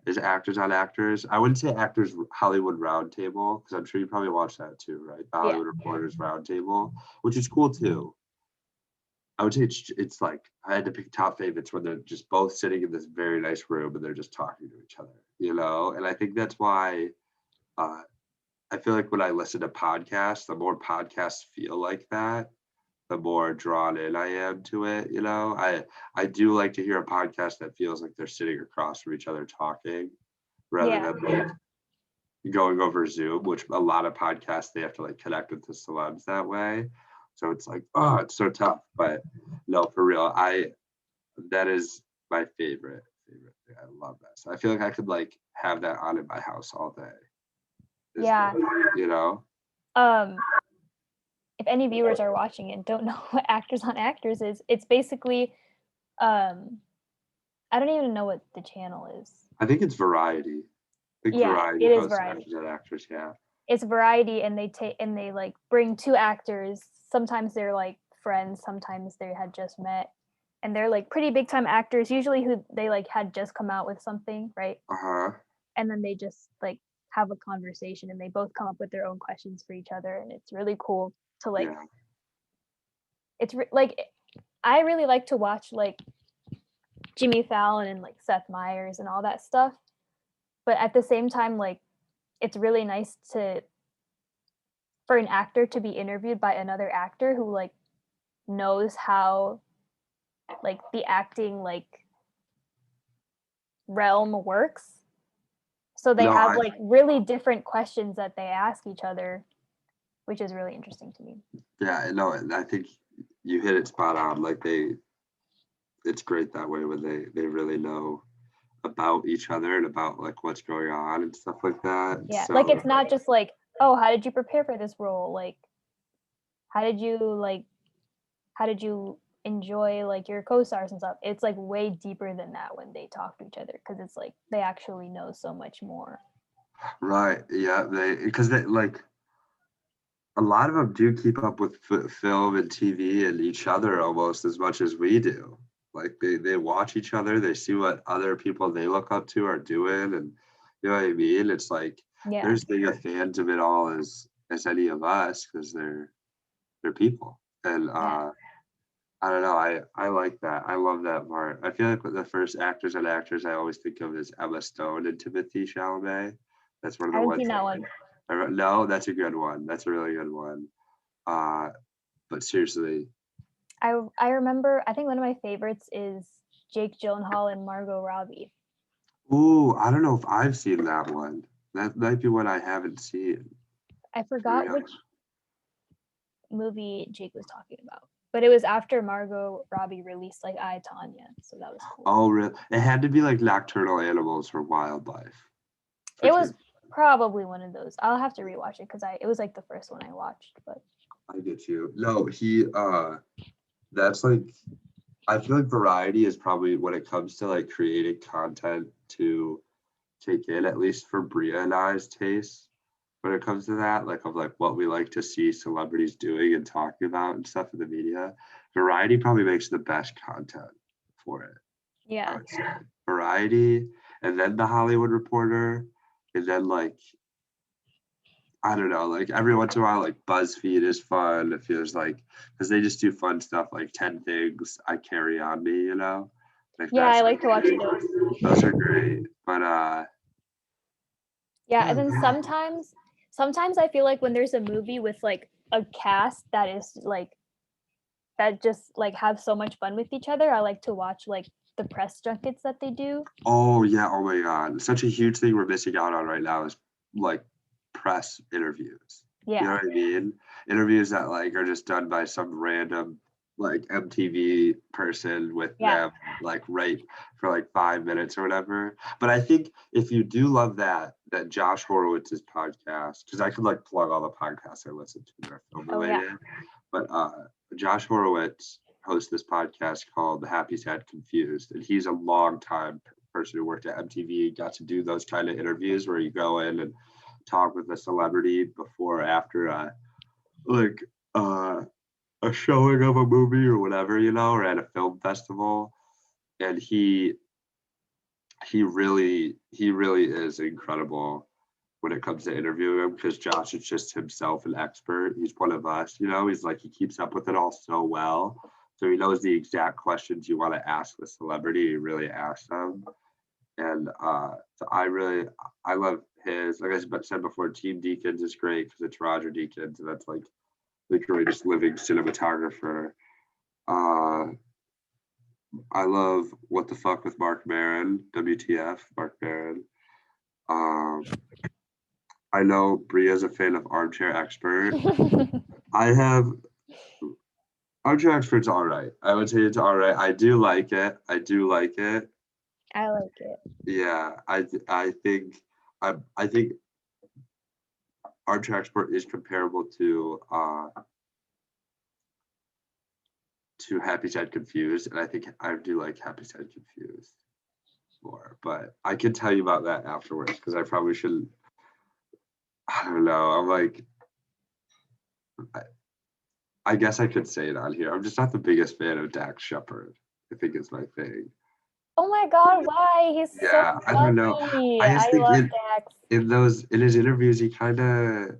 Is actors on actors. I wouldn't say actors Hollywood Roundtable, because I'm sure you probably watched that too, right? The Hollywood Reporters Roundtable, which is cool too. I would say it's like I had to pick top favorites when they're just both sitting in this very nice room and they're just talking to each other, And I think that's why I feel like when I listen to podcasts, the more podcasts feel like that, the more drawn in I am to it. I do like to hear a podcast that feels like they're sitting across from each other talking rather than like going over Zoom, which a lot of podcasts, they have to like connect with the celebs that way. So it's like, oh, it's so tough. But no, for real, that is my favorite thing. I love that. So I feel like I could like have that on in my house all day. Yeah. If any viewers are watching and don't know what Actors on Actors is, it's basically I don't even know what the channel is. I think it's Variety. Variety it is Variety. Actors on Actors, yeah. It's Variety, and they like bring two actors. Sometimes they're like friends, sometimes they had just met, and they're like pretty big time actors, usually who they like had just come out with something, right? And then they just like have a conversation and they both come up with their own questions for each other, and it's really cool to like it's like I really like to watch like Jimmy Fallon and like Seth Meyers and all that stuff, but at the same time like it's really nice for an actor to be interviewed by another actor who like knows how like the acting like realm works. So they have like really different questions that they ask each other, which is really interesting to me. Yeah, no, I think you hit it spot on. Like it's great that way when they really know about each other and about like what's going on and stuff like that. Yeah, so, like it's not just like, oh, how did you prepare for this role? Like, how did you enjoy like your co-stars and stuff? It's like way deeper than that when they talk to each other, because it's like they actually know so much more. Right. Yeah. Because they like a lot of them do keep up with film and TV and each other almost as much as we do. Like they watch each other, they see what other people they look up to are doing, and you know what I mean? It's like they're as big of fans of it all as any of us, because they're people. And I don't know, I like that. I love that part. I feel like the first actors on actors I always think of is Emma Stone and Timothée Chalamet. That's one of the ones. Seen that one. No, that's a good one. That's a really good one. But seriously, I remember, I think one of my favorites is Jake Gyllenhaal and Margot Robbie. Ooh, I don't know if I've seen that one. That might be one I haven't seen. I forgot which movie Jake was talking about, but it was after Margot Robbie released like I, Tonya, so that was cool. Oh, really? It had to be like Nocturnal Animals for Wildlife. It was probably one of those. I'll have to rewatch it because it was like the first one I watched, but I get you. No, that's like I feel like variety is probably when it comes to like creating content to take in, at least for Bria and I's taste. When it comes to that, like of like what we like to see celebrities doing and talking about and stuff in the media, variety probably makes the best content for it. I Yeah. would say variety, and then the Hollywood Reporter, and then like I don't know, like every once in a while, like BuzzFeed is fun. It feels like because they just do fun stuff like 10 things I carry on me, you know. Like Yeah, I that's like to watch great. those. Those are great, but Yeah, and then sometimes I feel like when there's a movie with like a cast that is like that just like have so much fun with each other, I like to watch like the press junkets that they do. oh yeah, oh my god, such a huge thing we're missing out on right now is like press interviews. You know Yeah. what I mean? Interviews that like are just done by some random like MTV person with Yeah. them like right for like 5 minutes or whatever. But I think if you do love that Josh Horowitz's podcast, because I could like plug all the podcasts I listen to that are film Oh yeah. related, but Josh Horowitz hosts this podcast called The Happy Sad Confused, and he's a long time person who worked at MTV, got to do those kind of interviews where you go in and talk with a celebrity before or after like a showing of a movie or whatever, you know, or at a film festival. And he really is incredible when it comes to interviewing him because Josh is just himself an expert. He's one of us, you know, he's like he keeps up with it all so well. So he knows the exact questions you want to ask the celebrity, you really ask them. And so I love his, like I said before, Team Deacons is great because it's Roger Deakins, and that's like the greatest living cinematographer. Uh, I love What the Fuck with Mark Maron, WTF, Mark Maron. Um, I know Bria's a fan of Armchair Expert. I have Armchair Expert's all right. I would say it's all right. I do like it. I do like it. I like it. Yeah, I think Armchair Expert is comparable to Happy Sad Confused, and I think I do like Happy Sad Confused more. But I can tell you about that afterwards because I probably shouldn't. I don't know. I'm like, I guess I could say it on here. I'm just not the biggest fan of Dax Shepard. I think it's my thing. Oh my god, why? He's so Yeah, I don't know. funny. I just I think love Dax. in his interviews, he kind of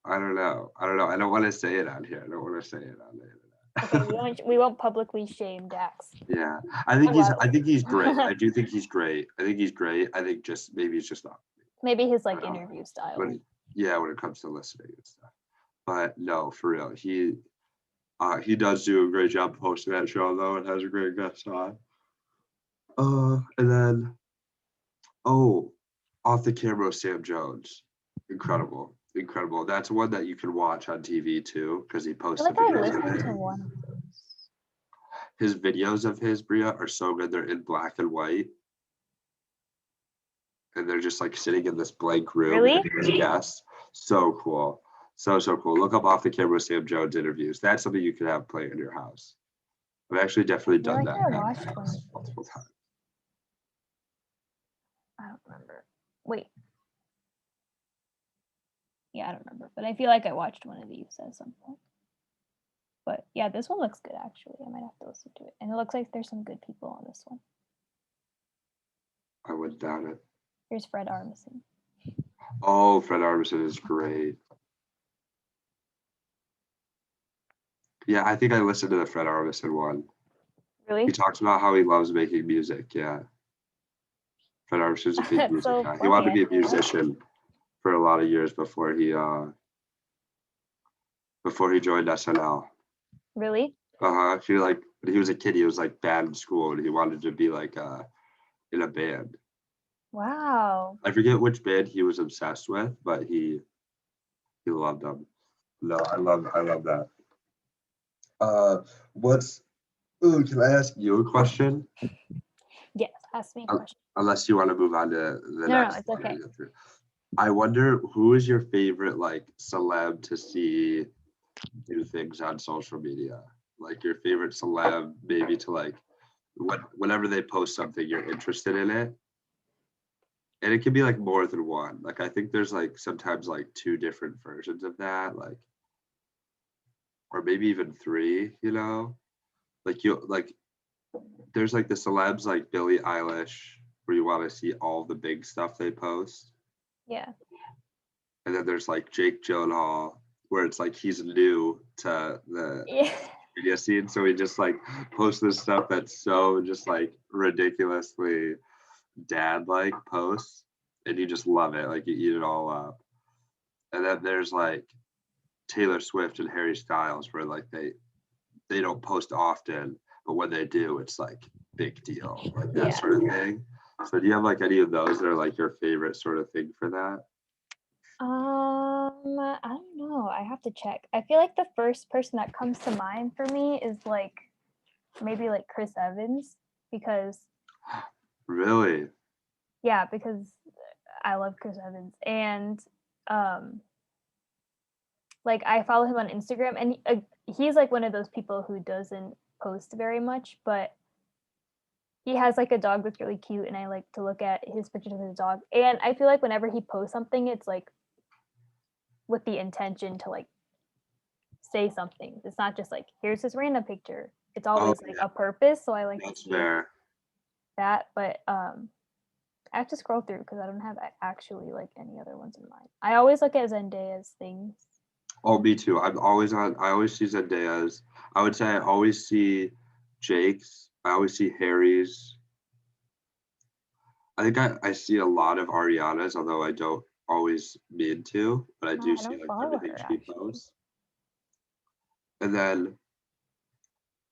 I don't know. I don't know. I don't want to say it on here. I don't want to say it on the internet. Okay, we won't publicly shame Dax. Yeah, I think he's great. I do think he's great. I think he's great. I think just maybe it's just not. Maybe his like interview style. When when it comes to listening and stuff. But no, for real, he does do a great job hosting that show though, and has a great guest on. And then off the camera, Sam Jones, incredible, incredible. That's one that you can watch on TV too, because he posts the videos of it. His videos of his Bria are so good. They're in black and white, and they're just like sitting in this blank room. Really? As guests. So cool. So cool. Look up Off the Camera Sam Jones interviews. That's something you can have play in your house. I've actually definitely done that multiple times. I don't remember. Wait. Yeah, I don't remember, but I feel like I watched one of these at some point. But yeah, this one looks good actually. I might have to listen to it. And it looks like there's some good people on this one. I wouldn't doubt it. Here's Fred Armisen. Oh, Fred Armisen is great. Yeah, I think I listened to the Fred Armisen one. Really? He talks about how he loves making music. Yeah. Fred Armisen's a big music guy. He wanted to be a musician for a lot of years before he joined SNL. Really? I feel like when he was a kid, he was like bad in school and he wanted to be like in a band. Wow. I forget which band he was obsessed with, but he loved them. No, I love that. Can I ask you a question? Yes, ask me a question. Unless you want to move on to the next. No, it's okay. I wonder who is your favorite like celeb to see do things on social media? like your favorite celeb, maybe to like whenever they post something, you're interested in it. And it can be like more than one. Like I think there's like sometimes like two different versions of that, like, or maybe even three, you know? Like you like there's like the celebs like Billie Eilish, where you want to see all the big stuff they post. Yeah. And then there's like Jake Gyllenhaal, where it's like he's new to the Yeah. media scene, so he just like posts this stuff that's so just like ridiculously dad-like posts, and you just love it, like you eat it all up. And then there's like Taylor Swift and Harry Styles, where like they don't post often, but when they do, it's like big deal, like that sort of thing. So do you have like any of those that are like your favorite sort of thing for that? I don't know. I have to check. I feel like the first person that comes to mind for me is like maybe like Chris Evans, because Really? yeah, because I love Chris Evans, and like I follow him on Instagram, and he's like one of those people who doesn't post very much, but he has like a dog that's really cute, and I like to look at his pictures of his dog. And I feel like whenever he posts something, it's like with the intention to like say something. It's not just like here's this random picture. It's always like a purpose. So I like That's to see fair. that. But I have to scroll through because I don't have actually like any other ones in mind. I always look at Zendaya's things. Oh, me too. I always see Zendaya's. I would say I always see Jake's. I always see Harry's. I think I see a lot of Ariana's, although I don't always mean to, but I do I see don't like follow everything her she actually. posts. And then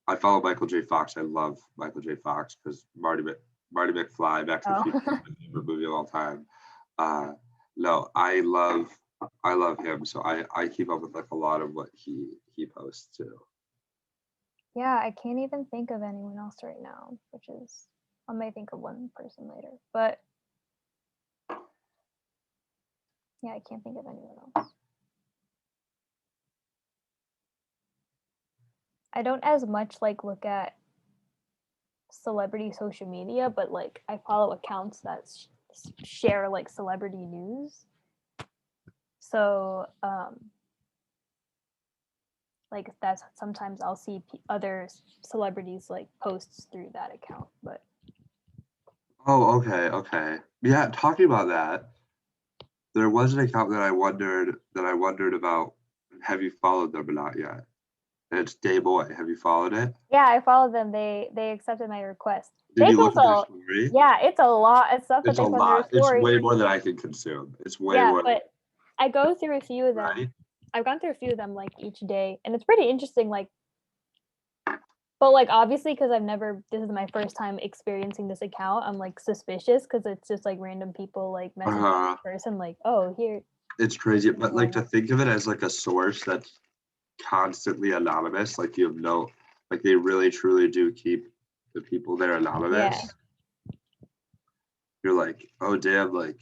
I follow Michael J. Fox. I love Michael J. Fox because Marty McFly, Back to the Future, is my favorite movie of all time. No, I love him. So I keep up with like a lot of what he posts too. Yeah, I can't even think of anyone else right now, which is I may think of one person later, but yeah, I can't think of anyone else. I don't as much like look at celebrity social media, but like I follow accounts that share like celebrity news. So like that's sometimes I'll see other celebrities like posts through that account. But Oh, okay. Yeah, talking about that, there was an account that I wondered about. Have you followed them or not yet? And it's Day Boy. Have you followed it? yeah, I followed them. They accepted my request. Did you look at their story? Yeah, it's a lot of stuff that It's a they put in their lot. It's story. way more than I can consume. It's way Yeah, more. but I go through a few of them. Right? I've gone through a few of them like each day, and it's pretty interesting. Like, but like obviously because this is my first time experiencing this account, I'm like suspicious because it's just like random people like messaging this person like, oh here. It's crazy, but like to think of it as like a source that's constantly anonymous, like you have no, like they really truly do keep the people there anonymous. Yeah. You're like, oh damn, like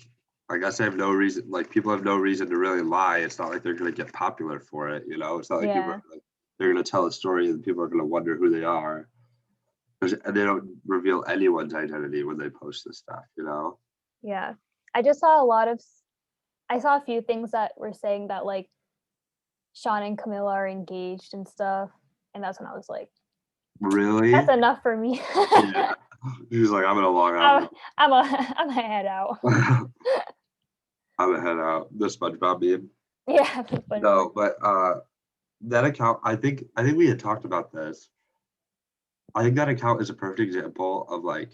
I guess I have no reason, like people have no reason to really lie. It's not like they're gonna get popular for it, you know. It's not like people are, like, they're gonna tell a story and people are gonna wonder who they are. And they don't reveal anyone's identity when they post this stuff, you know. Yeah, I just saw I saw a few things that were saying that like Sean and Camilla are engaged and stuff, and that's when I was like, really, that's enough for me. Yeah. He's like, I'm gonna log out. I'm a head out. I'm gonna head out. The SpongeBob meme. Yeah. No, but that account, I think we had talked about this. I think that account is a perfect example of like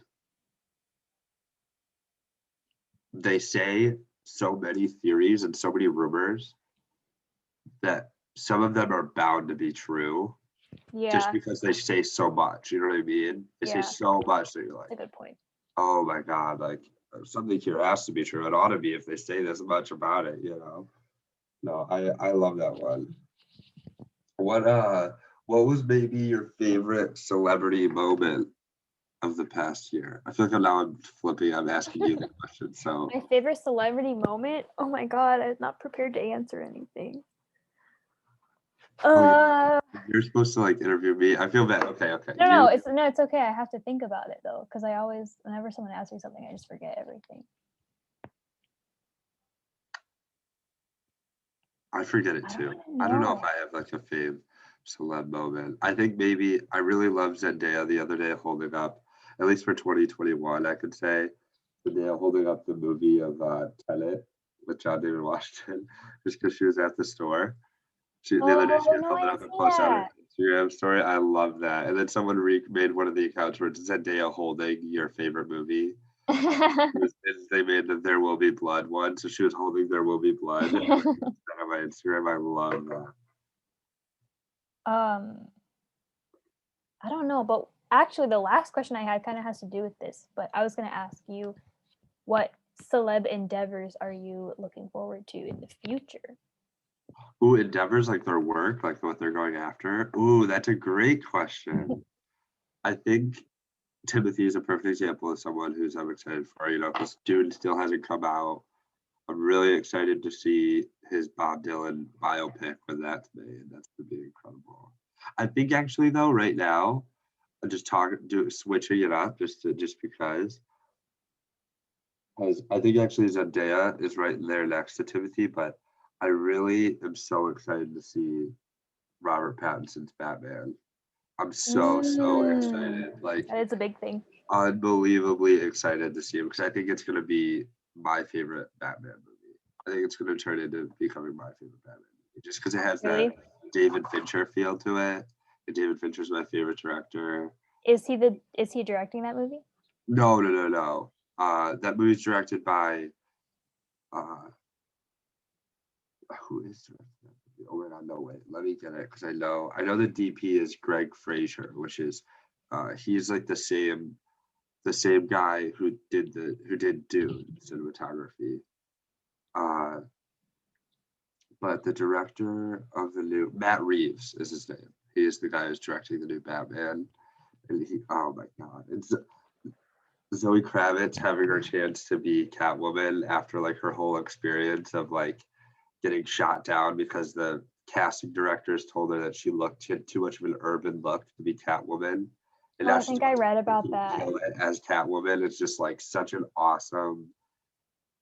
they say so many theories and so many rumors that some of them are bound to be true. Yeah. Just because they say so much, you know what I mean? They say so much that you're like, that's a good point. Oh my God, like something here has to be true. It ought to be if they say this much about it, you know. No, I love that one. What was maybe your favorite celebrity moment of the past year? I feel like I'm flipping. I'm asking you the question. So my favorite celebrity moment? Oh my God, I was not prepared to answer anything. You're supposed to like interview me. I feel bad. Okay. No, it's okay. I have to think about it though, because I always, whenever someone asks me something, I just forget everything. I forget it too. I don't know if I have like a fave celeb moment. I think maybe I really loved Zendaya the other day holding up, at least for 2021, I could say, Zendaya holding up the movie of Tenet with John David Washington, just because she was at the store. The other day she was holding up and posted on her Instagram story. I love that. And then someone made one of the accounts where it's Zendaya holding your favorite movie. They made the There Will Be Blood one, so she was holding There Will Be Blood on my Instagram. I love that. I don't know, but actually the last question I had kind of has to do with this, but I was going to ask you, what celeb endeavors are you looking forward to in the future? Ooh, endeavors, like their work, like what they're going after. Ooh, that's a great question. I think Timothy is a perfect example of someone who's I'm excited for, because Dune still hasn't come out. I'm really excited to see his Bob Dylan biopic when that's made. That's going to be incredible. I think actually though, right now, I'm just switching it up just because I think actually Zendaya is right there next to Timothy, but I really am so excited to see Robert Pattinson's Batman. I'm so excited. Like, it's a big thing. Unbelievably excited to see him because I think it's going to be my favorite Batman movie. I think it's going to turn into becoming my favorite Batman movie just because it has that David Fincher feel to it. And David Fincher's my favorite director. Is he directing that movie? No. That movie's directed by who is directing that movie? Oh my god, no wait. Let me get it because I know the DP is Greg Fraser, which is he's like the same guy who did Dune cinematography. But the director of the new Matt Reeves is his name. He is the guy who's directing the new Batman. And oh my god, it's Zoe Kravitz having her chance to be Catwoman after like her whole experience of like getting shot down because the casting directors told her that she had too much of an urban look to be Catwoman. And I think I read about that. As Catwoman, it's just like such an awesome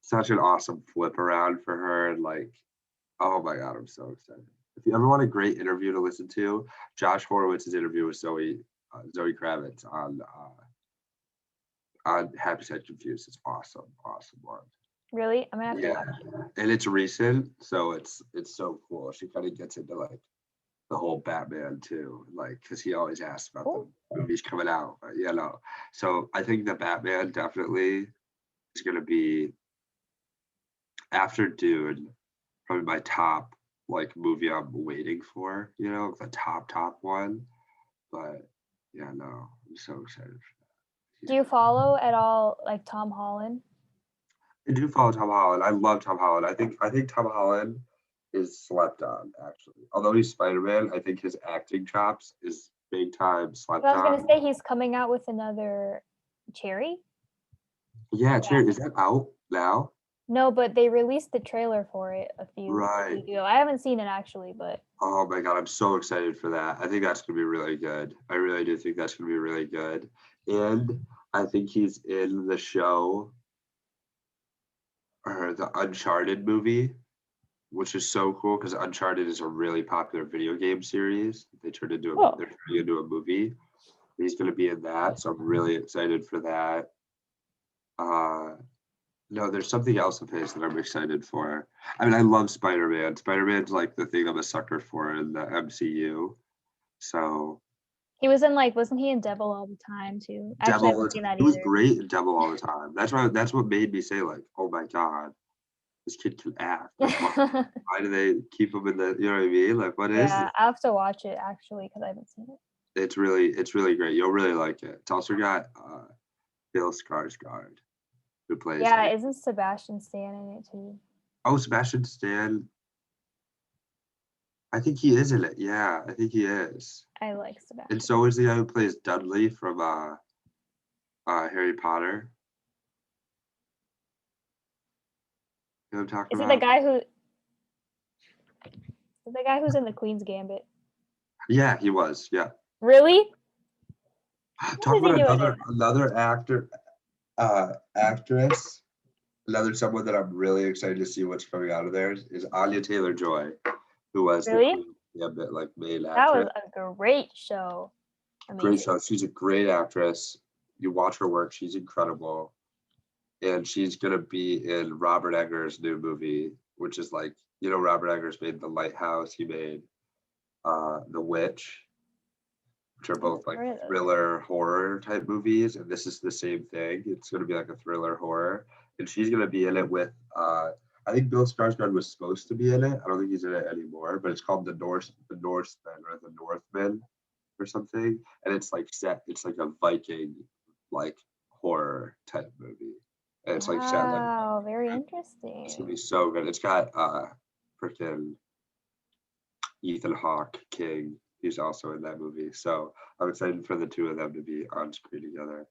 flip around for her. And like, oh my god, I'm so excited. If you ever want a great interview to listen to, Josh Horowitz's interview with Zoe Kravitz on Happy Sad Confused. It's awesome one. Really? I'm gonna have to watch it. And it's recent, so it's so cool. She kind of gets into like the whole Batman too, like because he always asks about the movies coming out, So I think the Batman definitely is going to be after Dune, probably my top like movie I'm waiting for. The top one. But yeah, no, I'm so excited for that. Do you follow at all like Tom Holland? I do follow Tom Holland. I love Tom Holland. I think Tom Holland is slept on, actually. Although he's Spider-Man, I think his acting chops is big time slept on. I was gonna say he's coming out with another Cherry. Yeah, Cherry. Is that out now? No, but they released the trailer for it a few weeks ago. I haven't seen it actually, but oh my god, I'm so excited for that. I think that's gonna be really good. I really do think that's gonna be really good. And I think he's in the show or the Uncharted movie, which is so cool because Uncharted is a really popular video game series. They turned into they're turning into a movie. He's going to be in that, so I'm really excited for that. No, there's something else of his that I'm excited for. I mean, I love Spider-Man. Spider-Man's like the thing I'm a sucker for in the MCU. So he was in wasn't he in Devil All the Time too? Actually, I haven't seen that either. He was great in Devil All the Time. That's what made me say like, oh my god, this kid can act. Like, why do they keep him in the? You know what I mean? Like, what is? Yeah, I have to watch it actually because I haven't seen it. It's really great. You'll really like it. It's also got Bill Skarsgård, who plays. Yeah, isn't Sebastian Stan in it too? Oh, Sebastian Stan. I think he is in it. Yeah, I think he is. I like Sebastian. And so is the guy who plays Dudley from Harry Potter. You know what I'm talking about? Is he the guy who's in the Queen's Gambit? Yeah, he was. Yeah. Really? Talk is he about doing another actress. Another someone that I'm really excited to see what's coming out of there is Anya Taylor-Joy, who was the Really? Queen Gambit like main That was actress. a great show. Great Amazing. show. She's a great actress. You watch her work, she's incredible. And she's gonna be in Robert Eggers' new movie, which is like, Robert Eggers made The Lighthouse, he made The Witch, which are both like Heard of those. thriller horror type movies, and this is the same thing. It's gonna be like a thriller horror, and she's gonna be in it with I think Bill Skarsgård was supposed to be in it. I don't think he's in it anymore, but it's called the Norsemen or the Northmen or something, and it's like a Viking like horror type movie, and it's like set like Wow, very it's gonna interesting. be so good. It's got freaking Ethan Hawke King. He's also in that movie, so I'm excited for the two of them to be on screen together.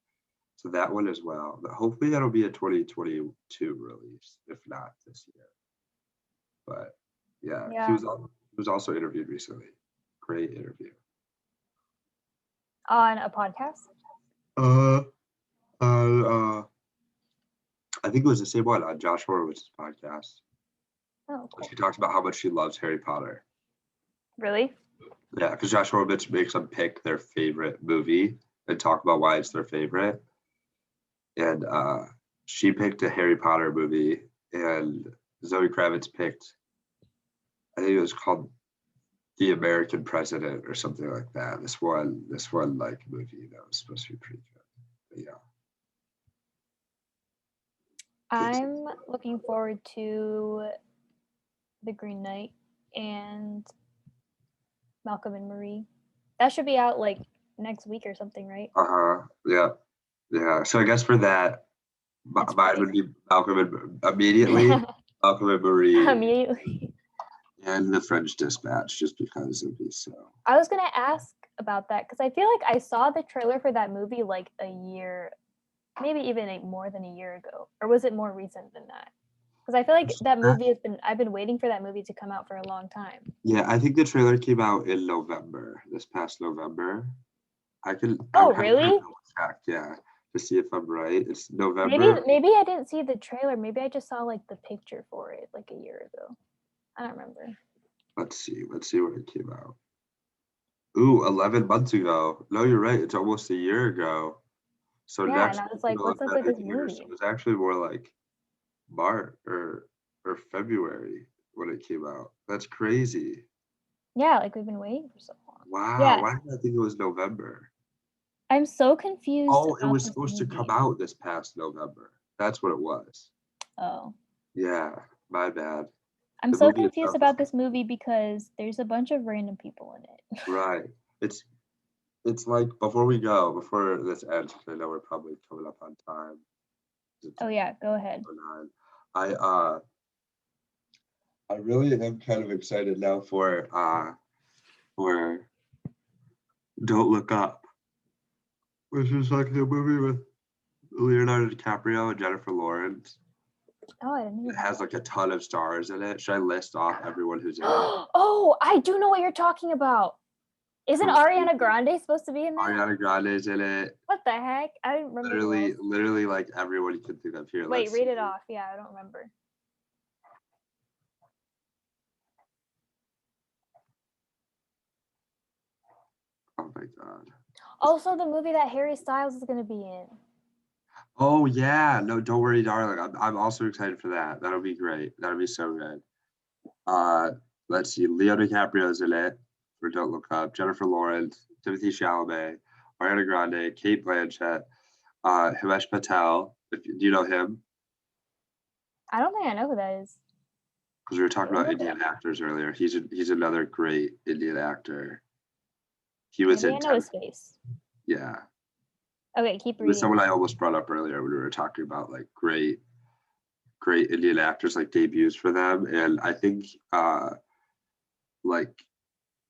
So that one as well. But hopefully that'll be a 2022 release, if not this year. But yeah, Yeah. he was also interviewed recently. Great interview. On a podcast? I think it was the same one on Josh Horowitz's podcast. Oh, cool. She talks about how much she loves Harry Potter. Really? Yeah, because Josh Horowitz makes them pick their favorite movie and talk about why it's their favorite. And she picked a Harry Potter movie, and Zoe Kravitz picked, I think it was called The American President or something like that. This one like movie that was supposed to be pretty good. But yeah. I'm looking forward to The Green Knight and Malcolm and Marie. That should be out like next week or something, right? Yeah. Yeah. So I guess for that, mine would be Malcolm and immediately, Malcolm and Marie. Immediately. And The French Dispatch, just because it'd be so. I was gonna ask about that because I feel like I saw the trailer for that movie like a year, maybe even more than a year ago, or was it more recent than that? Because I feel like that movie I've been waiting for that movie to come out for a long time. Yeah, I think the trailer came out in November, this past November. Oh, really? Check, yeah, to see if I'm right. It's November. Maybe I didn't see the trailer. Maybe I just saw like the picture for it like a year ago. I don't remember. Let's see when it came out. Ooh, 11 months ago. No, you're right. It's almost a year ago. So yeah, next, and I was like, what's up with this movie? So it was actually more like March or February when it came out. That's crazy. Yeah, like we've been waiting for so long. Wow. Yeah. Why did I think it was November? I'm so confused. Oh, it was supposed to come out this past November. That's what it was. Oh. Yeah, my bad. I'm so confused about this movie because there's a bunch of random people in it. Right. It's like before this ends, because I know we're probably coming up on time. Oh yeah, go ahead. I really am kind of excited now for Don't Look Up, which is like the movie with Leonardo DiCaprio and Jennifer Lawrence. Oh, I didn't know. It has like a ton of stars in it. Should I list off everyone who's in it? Oh, I do know what you're talking about. Isn't Ariana Grande supposed to be in there? Ariana Grande's in it. What the heck? I don't remember. Literally like everyone you can think of here. Wait, read it off. Yeah, I don't remember. Oh my god. Also, the movie that Harry Styles is going to be in. Oh yeah, no, don't worry, darling. I'm also excited for that. That'll be great. That'll be so good. Let's see. Leo DiCaprio's in it for Don't Look Up. Jennifer Lawrence, Timothy Chalamet, Ariana Grande, Kate Blanchett, Himesh Patel. Do you know him? I don't think I know who that is. Because we were talking about Indian actors earlier. He's another great Indian actor. He was in. I know his face. Yeah. Okay, keep reading. With someone I almost brought up earlier when we were talking about like great Indian actors, like debuts for them, and I think like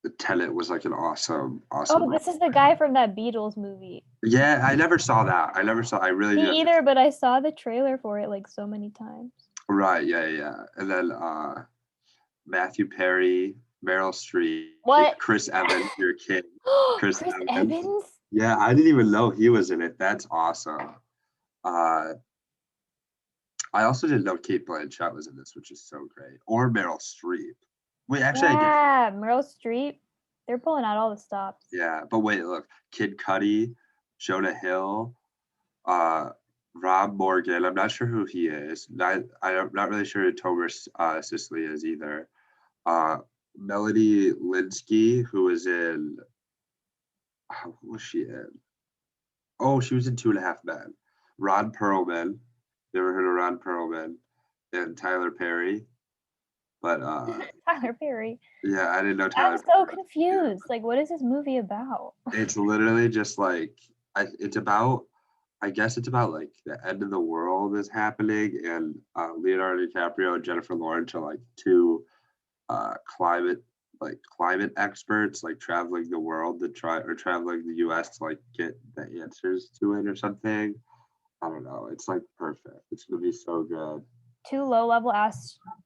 the Tenet was like an awesome. Oh, this is the guy from that Beatles movie. Yeah, I never saw that. I really didn't. Me either, but I saw the trailer for it like so many times. Right. Yeah. And then Matthew Perry, Meryl Streep, What? Chris Evans, your kid. Chris Evans? Yeah, I didn't even know he was in it. That's awesome. I also didn't know Kate Blanchett was in this, which is so great. Or Meryl Streep. Wait, actually, I did. Yeah, Meryl Streep. They're pulling out all the stops. Yeah, but wait, look, Kid Cudi, Jonah Hill, Rob Morgan. I'm not sure who he is. I'm not really sure who Tomer Sicily is either. Melody Linsky, who was in. What was she in? Oh, she was in 2.5 Men. Ron Perlman. You ever heard of Ron Perlman? And Tyler Perry. But Tyler Perry. yeah, I didn't know Tyler. I'm so confused. Like, what is this movie about? It's literally just like it's about. I guess it's about like the end of the world is happening, and Leonardo DiCaprio and Jennifer Lawrence are like two climate experts, like traveling the world to traveling the US to like get the answers to it or something. I don't know. It's like perfect. It's gonna be so good. Two low-level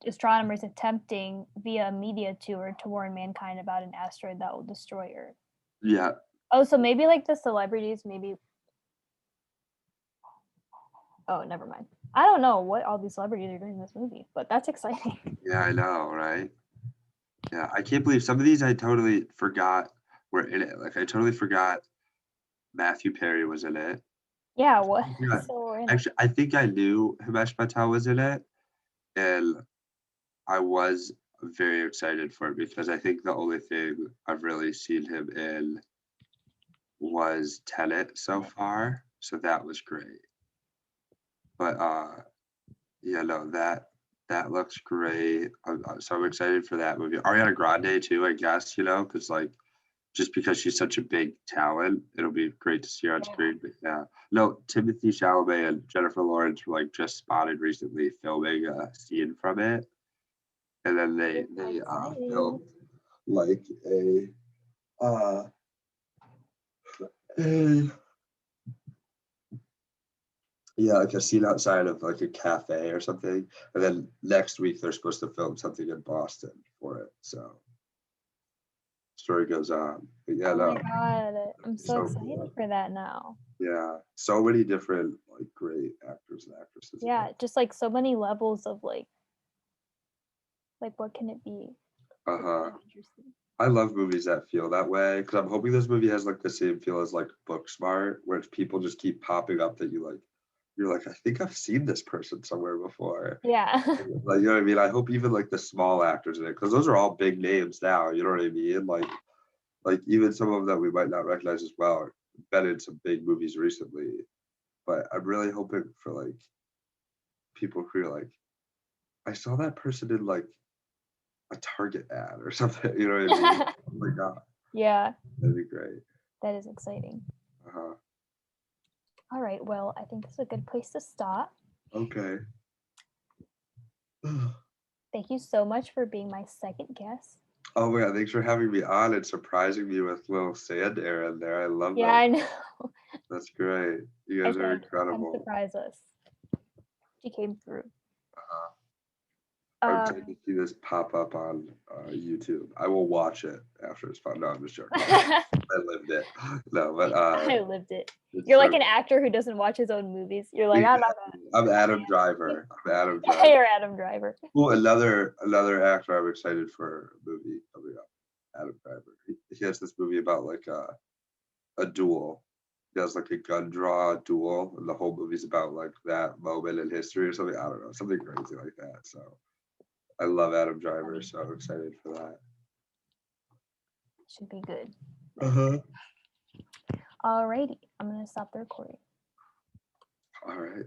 astronomers attempting via a media tour to warn mankind about an asteroid that will destroy Earth. Yeah. Oh, so maybe like the celebrities, maybe. Oh, never mind. I don't know what all these celebrities are doing in this movie, but that's exciting. Yeah, I know, right? Yeah, I can't believe some of these I totally forgot were in it. Like I totally forgot Matthew Perry was in it. Yeah, what? Yeah. So Actually, I think I knew Himesh Patel was in it, and I was very excited for it because I think the only thing I've really seen him in was Tenet so far, so that was great. But yeah, no, that looks great. So I'm excited for that movie. Ariana Grande too, I guess, because like just because she's such a big talent, it'll be great to see her on screen. But yeah, no, Timothy Chalamet and Jennifer Lawrence were like just spotted recently filming a scene from it, and then they filmed like uh a yeah, like a scene outside of like a cafe or something. And then next week they're supposed to film something in Boston for it. So story goes on. But yeah, oh no. my god, I'm so excited cool. for that now. Yeah, so many different like great actors and actresses. Yeah, just like so many levels of like what can it be? I love movies that feel that way because I'm hoping this movie has like the same feel as like Booksmart, where it's people just keep popping up that you're like, I think I've seen this person somewhere before. Yeah. Like, you know what I mean? I hope even like the small actors in it, because those are all big names now, you know what I mean? Like even some of them that we might not recognize as well are been in some big movies recently. But I'm really hoping for like people who are like, I saw that person in like a Target ad or something, you know what I mean? Oh my God. Yeah. That'd be great. That is exciting. Uh-huh. All right, well, I think it's a good place to stop. Okay. Thank you so much for being my second guest. Oh my God, thanks for having me on and surprising me with little sand air in there. I love that. Yeah, I know. That's great. You guys are incredible. Come surprise us. She came through. I'm excited to see this pop up on YouTube. I will watch it after it's fun. No, I'm just joking. I lived it. No, but I lived it. You're like an actor who doesn't watch his own movies. You're like, I'm Adam Driver. You're Adam Driver. Well, another actor I'm excited for a movie coming up. Adam Driver. He has this movie about like a duel. He has like a gun draw duel, and the whole movie's about like that moment in history or something. I don't know, something crazy like that. So I love Adam Driver, so I'm excited for that. Should be good. Uh-huh. Alrighty, I'm gonna stop the recording. All right.